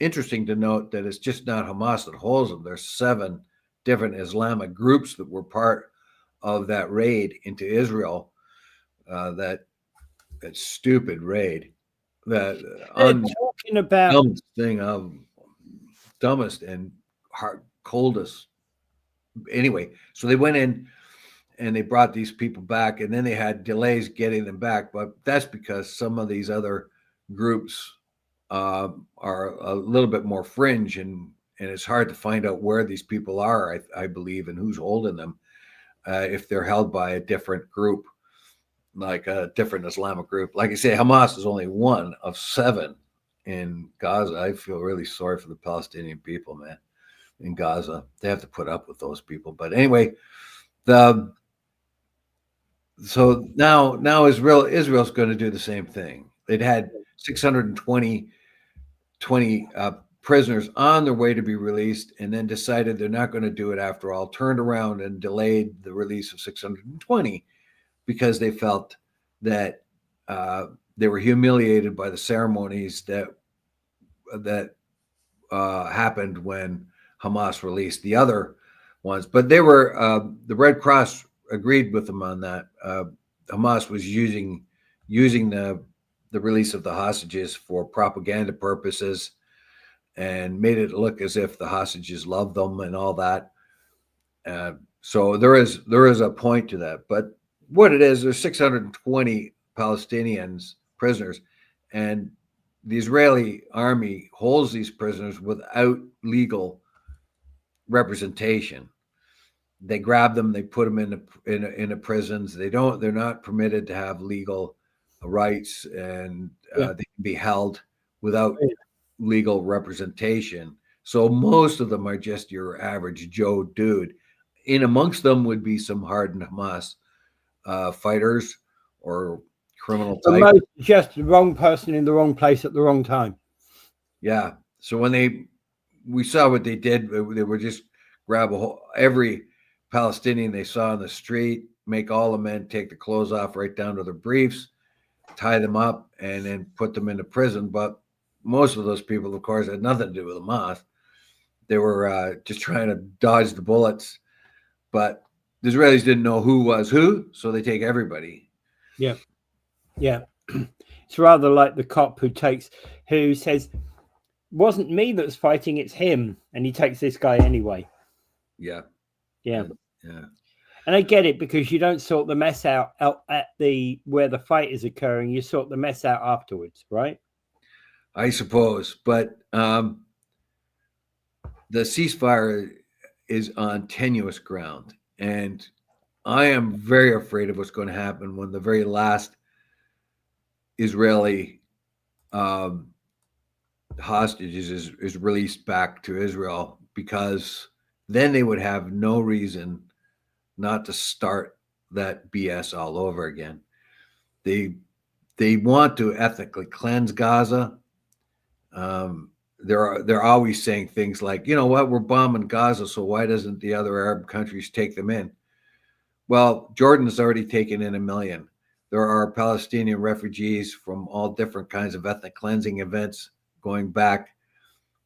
interesting to note that it's just not Hamas that holds them. There's 7 different Islamic groups that were part of that raid into Israel. That stupid raid. That talking about dumbest thing of dumbest and coldest. Anyway, so they went in and they brought these people back, and then they had delays getting them back. But that's because some of these other groups are a little bit more fringe, and it's hard to find out where these people are, I believe, and who's holding them, if they're held by a different group, like a different Islamic group. Like I say, Hamas is only one of 7 in Gaza. I feel really sorry for the Palestinian people, man, in Gaza. They have to put up with those people. But anyway, so now Israel's going to do the same thing. It had 620 prisoners on their way to be released, and then decided they're not going to do it after all, turned around and delayed the release of 620 because they felt that they were humiliated by the ceremonies that happened when Hamas released the other ones. But they were the Red Cross agreed with them on that. Hamas was using the release of the hostages for propaganda purposes, and made it look as if the hostages loved them and all that. So there is a point to that. But what it is, there's 620 Palestinians prisoners, and the Israeli army holds these prisoners without legal representation. They grab them, they put them in the prisons. They're not permitted to have legal rights, and they can be held without legal representation. So most of them are just your average Joe dude. In amongst them would be some hardened Hamas fighters or criminal type. Most just the wrong person in the wrong place at the wrong time. Yeah. So when we saw what they did, they were just grab every Palestinian they saw on the street, make all the men take the clothes off right down to their briefs, tie them up, and then put them into prison. But most of those people, of course, had nothing to do with Hamas. They were just trying to dodge the bullets. But the Israelis didn't know who was who, so they take everybody. Yeah. It's rather like the cop who says, wasn't me that's fighting, it's him. And he takes this guy anyway. Yeah. And I get it, because you don't sort the mess out at where the fight is occurring. You sort the mess out afterwards, right? I suppose. But the ceasefire is on tenuous ground. And I am very afraid of what's going to happen when the very last Israeli hostages is released back to Israel, because then they would have no reason not to start that BS all over again. They want to ethnically cleanse Gaza. They're always saying things like, you know what, we're bombing Gaza, so why doesn't the other Arab countries take them in? Well, Jordan has already taken in 1 million. There are Palestinian refugees from all different kinds of ethnic cleansing events going back.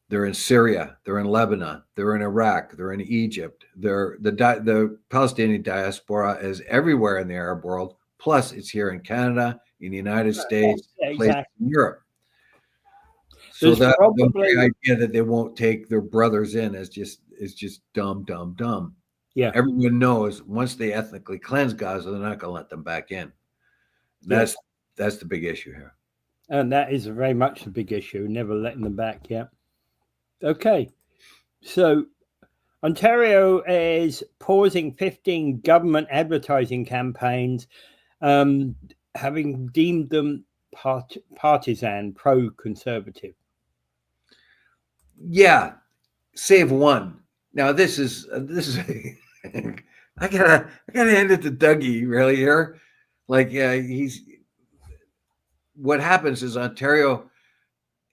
They're in Syria, they're in Lebanon, they're in Iraq, they're in Egypt. The Palestinian diaspora is everywhere in the Arab world. Plus, it's here in Canada, in the United States, places in Europe. So the idea that they won't take their brothers in is just dumb. Yeah. Everyone knows once they ethnically cleanse Gaza, they're not going to let them back in. That's the big issue here. And that is very much the big issue, never letting them back. Yeah. Okay. So Ontario is pausing 15 government advertising campaigns, having deemed them partisan, pro-conservative. Yeah, save one. Now this is I gotta hand it to Dougie really here. Like, what happens is Ontario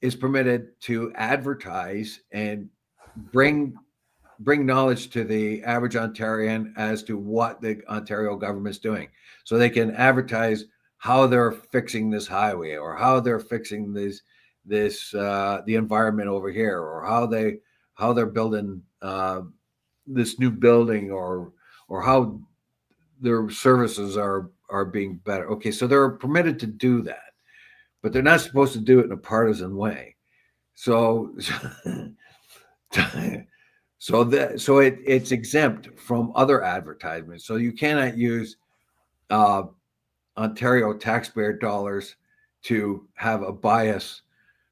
is permitted to advertise and bring knowledge to the average Ontarian as to what the Ontario government's doing. So they can advertise how they're fixing this highway, or how they're fixing the environment over here, or how they're building this new building, or how their services are being better. Okay, so they're permitted to do that, but they're not supposed to do it in a partisan way. So So it's exempt from other advertisements. So you cannot use Ontario taxpayer dollars to have a bias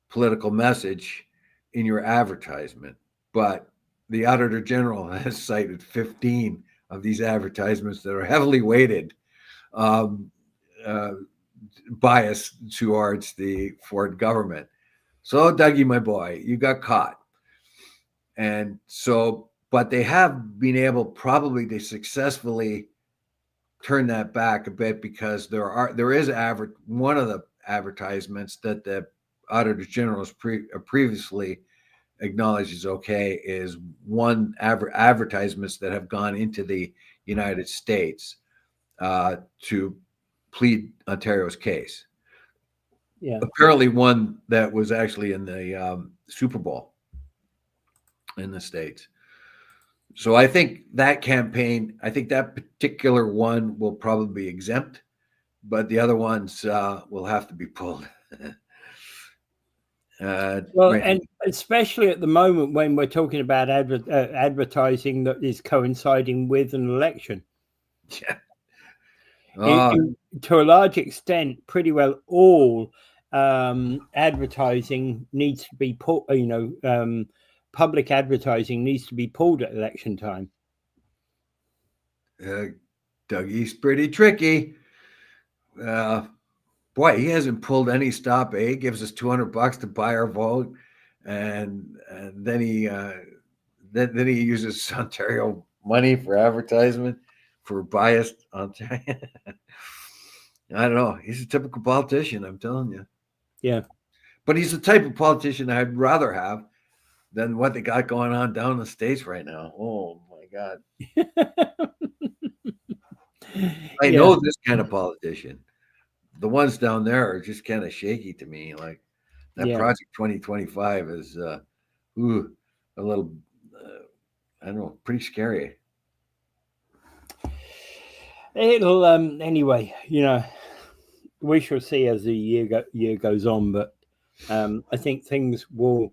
political message in your advertisement. But the Auditor General has cited 15 of these advertisements that are heavily weighted um, bias towards the Ford government. So, Dougie, my boy, you got caught. And so, but they have been able probably to successfully turn that back a bit, because there is one of the advertisements that the Auditor General has previously acknowledged is okay is one advertisements that have gone into the United States to plead Ontario's case. Yeah. Apparently one that was actually in the Super Bowl in the States. So I think that particular one will probably be exempt, but the other ones will have to be pulled. Well, and especially at the moment when we're talking about advertising that is coinciding with an election. Yeah. To a large extent, pretty well all advertising needs to be pulled, public advertising needs to be pulled at election time. Dougie's pretty tricky. Boy, he hasn't pulled any stop. He gives us $200 to buy our vote, and then he uses Ontario money for advertisement for biased Ontario. I don't know. He's a typical politician, I'm telling you. Yeah. But he's the type of politician I'd rather have than what they got going on down in the States right now. Oh, my God. I know this kind of politician. The ones down there are just kind of shaky to me. Like that Project 2025 is a little, I don't know, pretty scary. It'll anyway, we shall see as the year goes on, but I think things will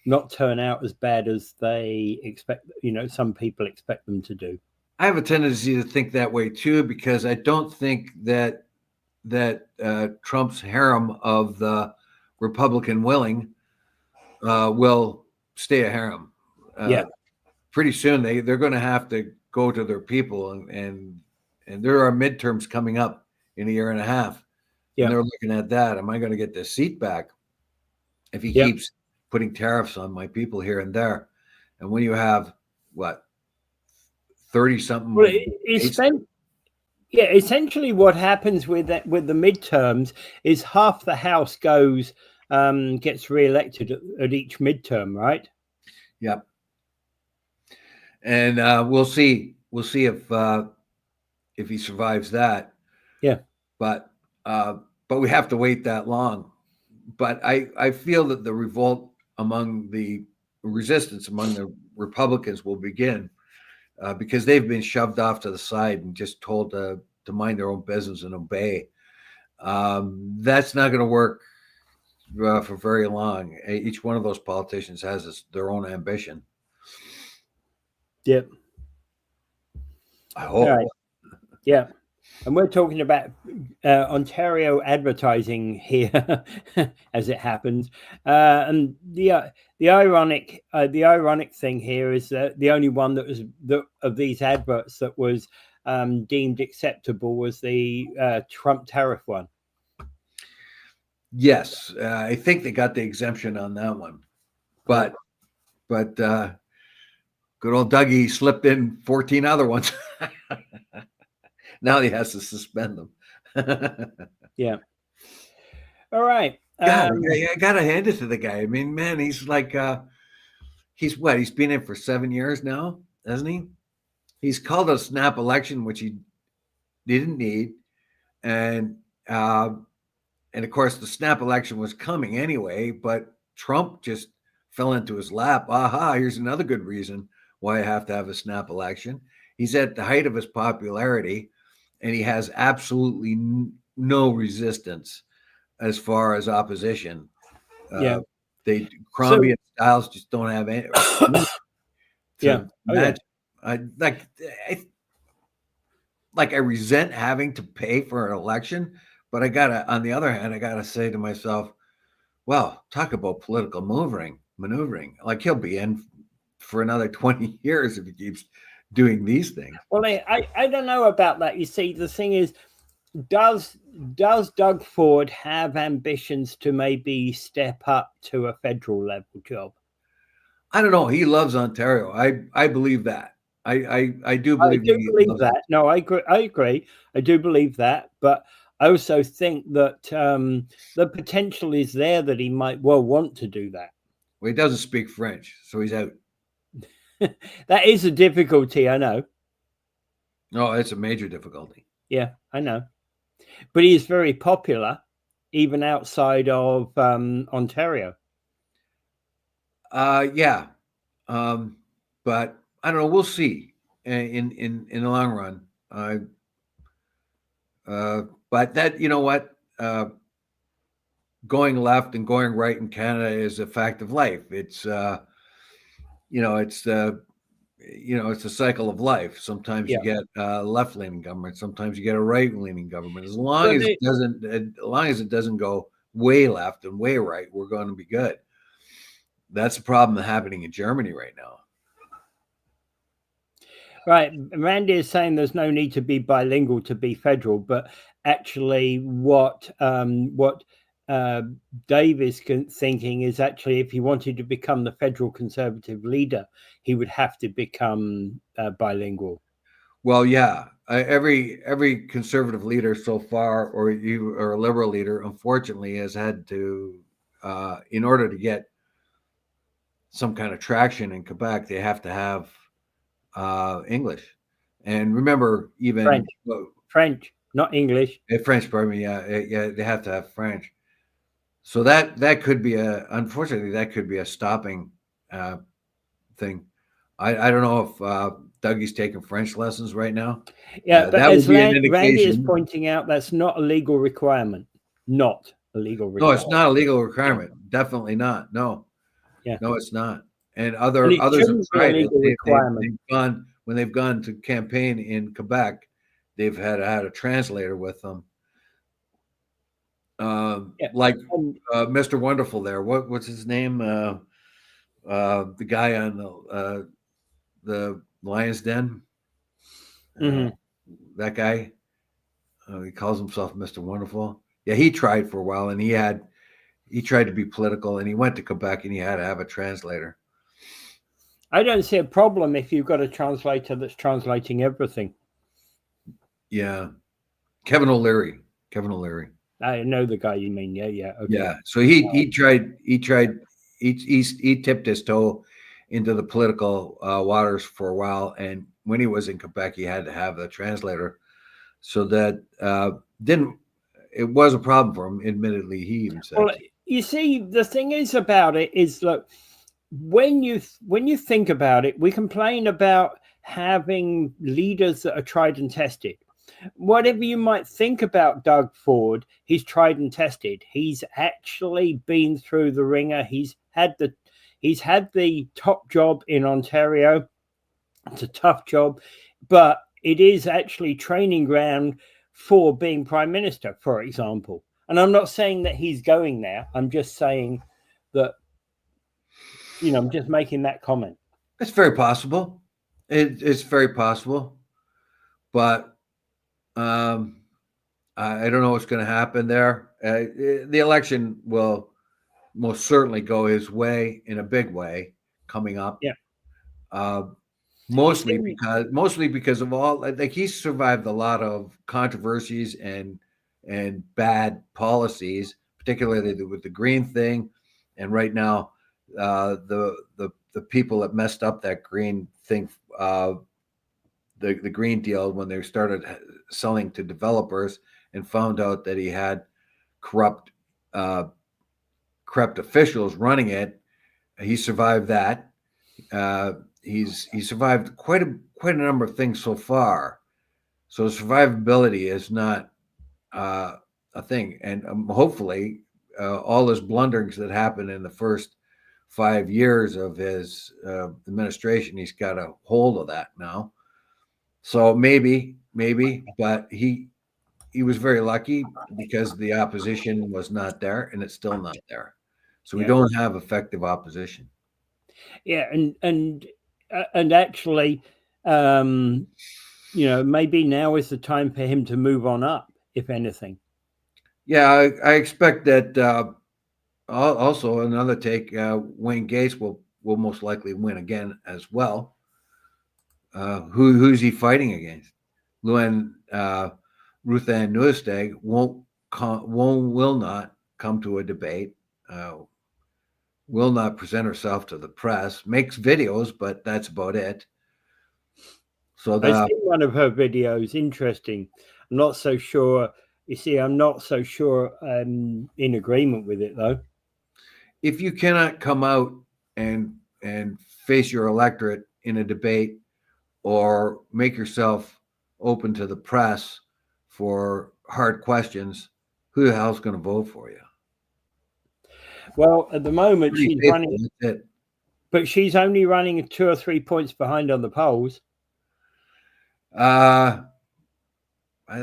not turn out as bad as they expect. Some people expect them to do. I have a tendency to think that way too, because I don't think that Trump's harem of the Republican willing will stay a harem. Pretty soon they're going to have to go to their people, and there are midterms coming up in a year and a half. And they're looking at that. Am I going to get this seat back if he keeps putting tariffs on my people here and there? And when you have 30-something. Well, essentially what happens with the midterms is half the House gets re-elected at each midterm, right? Yep. And we'll see if he survives that. Yeah. But we have to wait that long. But I feel that the revolt resistance among the Republicans will begin. Because they've been shoved off to the side and just told to mind their own business and obey. That's not going to work for very long. Each one of those politicians has their own ambition. Yep. I hope. Right. Yeah. And we're talking about Ontario advertising here, as it happens. And the ironic thing here is that the only one that was of these adverts that was deemed acceptable was the Trump tariff one. Yes, I think they got the exemption on that one, but good old Dougie slipped in 14 other ones. Now he has to suspend them. Yeah. All right. God, I gotta hand it to the guy. I mean, man, he's like, he's been in for 7 years now, hasn't he? He's called a snap election, which he didn't need, and of course the snap election was coming anyway. But Trump just fell into his lap. Aha! Here's another good reason why I have to have a snap election. He's at the height of his popularity, and he has absolutely no resistance as far as opposition. Crombie and Stiles just don't have any. Yeah. imagine. I I resent having to pay for an election, but on the other hand, I gotta say to myself, well, talk about political maneuvering. Like he'll be in for another 20 years if he keeps doing these things. Well, I don't know about that. You see, the thing is, does Doug Ford have ambitions to maybe step up to a federal level job? I don't know. He loves Ontario. I believe that. I do believe he Believe loves that. No, I agree. I do believe that, but I also think that the potential is there that he might well want to do that. Well, he doesn't speak French, so he's out. That is a difficulty, I know. No, it's a major difficulty. Yeah, I know. But he is very popular, even outside of Ontario. Yeah. But I don't know. We'll see in the long run. But that, you know what? Going left and going right in Canada is a fact of life. It's it's it's a cycle of life. Sometimes you get a left-leaning government. Sometimes you get a right-leaning government. As long as it doesn't go way left and way right, we're going to be good. That's the problem happening in Germany right now. Right. Randy is saying there's no need to be bilingual to be federal, but actually what Dave is thinking is actually if he wanted to become the federal Conservative leader, he would have to become bilingual. Well, yeah. Every Conservative leader so far, or a Liberal leader, unfortunately, has had to, in order to get some kind of traction in Quebec, they have to have English. And remember, even French, not English. French, pardon me. Yeah, they have to have French. So that could be unfortunately, that could be a stopping thing. I don't know if Dougie's taking French lessons right now. Yeah, but that as would be an indication. Randy is pointing out, that's not a legal requirement. Not a legal requirement. No, it's not a legal requirement. Definitely not. No. Yeah. No, it's not. And others have tried it. When they've gone to campaign in Quebec, they've had a translator with them. Like Mr. Wonderful there. What's his name? The guy on the Lion's Den. That guy. He calls himself Mr. Wonderful. Yeah, he tried for a while, and he tried to be political, and he went to Quebec, and he had to have a translator. I don't see a problem if you've got a translator that's translating everything. Yeah, Kevin O'Leary. I know the guy you mean. Yeah. Okay. Yeah. So he tipped his toe into the political waters for a while, and when he was in Quebec, he had to have the translator. So that it was a problem for him. Admittedly, he even said. Well, you see, the thing is about it is, look, when you think about it, we complain about having leaders that are tried and tested. Whatever you might think about Doug Ford, he's tried and tested. He's actually been through the ringer. He's had the top job in Ontario. It's a tough job, but it is actually training ground for being prime minister, for example. And I'm not saying that he's going there. I'm just saying that, I'm just making that comment. It's very possible. It's very possible, but I don't know what's going to happen there. The election will most certainly go his way in a big way coming up. Yeah. Mostly because of all, like, he's survived a lot of controversies and bad policies, particularly with the green thing, and right now the people that messed up that green thing, the green deal, when they started selling to developers and found out that he had corrupt officials running it. He survived that. He's survived quite a number of things so far. So survivability is not a thing, and hopefully all those blunderings that happened in the first 5 years of his administration, he's got a hold of that now. So maybe, but he was very lucky because the opposition was not there, and it's still not there. So we don't have effective opposition. Yeah, and actually, maybe now is the time for him to move on up, if anything. Yeah, I expect that. Also, another take: Wayne Gates will most likely win again as well. Who's he fighting against? Ruth Ann Newstag will not come to a debate. Will not present herself to the press. Makes videos, but that's about it. So I've seen one of her videos. Interesting. I'm not so sure. You see, I'm not so sure I'm in agreement with it, though. If you cannot come out and face your electorate in a debate or make yourself open to the press for hard questions, who the hell's going to vote for you? Well, at the moment, she's running, but she's only running 2 or 3 points behind on the polls. Well, I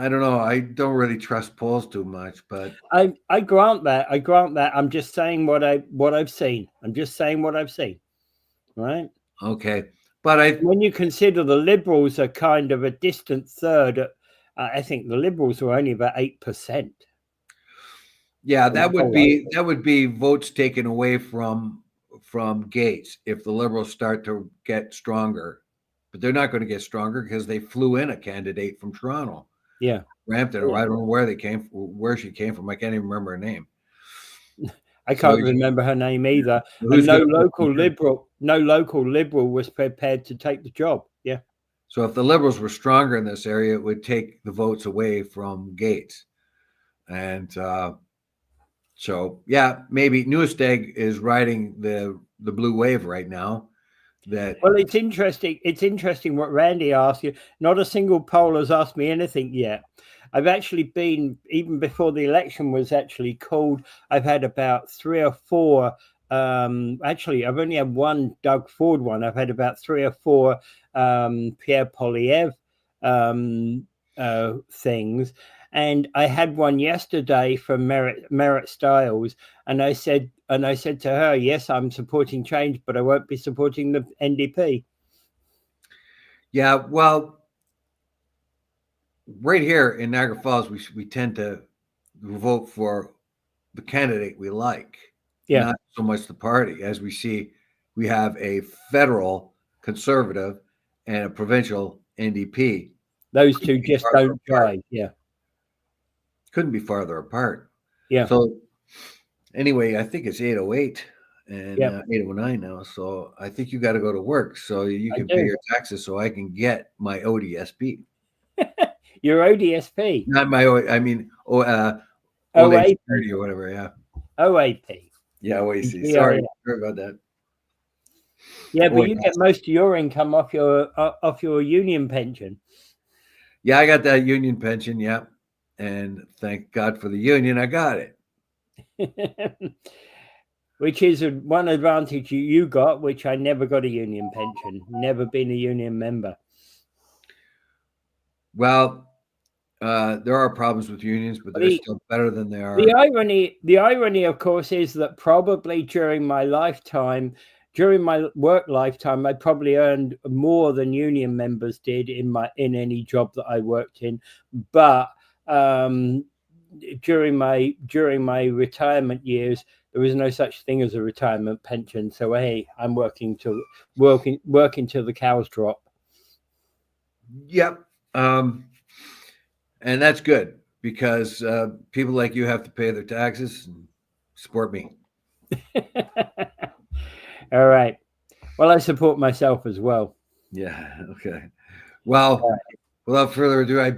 don't know. I don't really trust polls too much, but I grant that. I'm just saying what I've seen. I'm just saying what I've seen. Right? Okay. But when you consider the Liberals are kind of a distant third, I think the Liberals are only about 8%. Yeah, that would be votes taken away from Gates if the Liberals start to get stronger. But they're not going to get stronger because they flew in a candidate from Toronto. Yeah. Rampton, or I don't know where she came from. I can't even remember her name. I can't remember her name either. And no local liberal was prepared to take the job. Yeah. So if the Liberals were stronger in this area, it would take the votes away from Gates. And so, yeah, maybe Newsteg is riding the blue wave right now. Well, it's interesting. It's interesting what Randy asked you. Not a single poll has asked me anything yet. I've actually been, even before the election was actually called, I've had about 3 or 4. Actually, I've only had one Doug Ford one. I've had about 3 or 4 Pierre Poilievre things. And I had one yesterday from Merritt Stiles, and I said to her, yes, I'm supporting change, but I won't be supporting the NDP. Yeah, well, right here in Niagara Falls, we tend to vote for the candidate we like, not so much the party. As we see, we have a federal Conservative and a provincial NDP. Those two just don't jive. Yeah. Couldn't be farther apart. Yeah. So anyway, I think it's 8:08 and 8:09 now. So I think you got to go to work so you can pay your taxes so I can get my ODSP. Your ODSP? Not my I mean OAP or whatever. Yeah. OAP. Yeah, OAC. Sorry about that. Yeah, but you get most of your income off your union pension. Yeah, I got that union pension. Yeah. And thank God for the union, I got it. Which is one advantage you got, which I never got a union pension, never been a union member. Well, there are problems with unions, but they're still better than they are. The irony, of course, is that probably during my work lifetime, I probably earned more than union members did in any job that I worked in. But during my retirement years, there was no such thing as a retirement pension. So hey, I'm working till the cows drop. Yep. And that's good because people like you have to pay their taxes and support me. All right. Well, I support myself as well. Yeah. Okay. Well, without further ado, I bid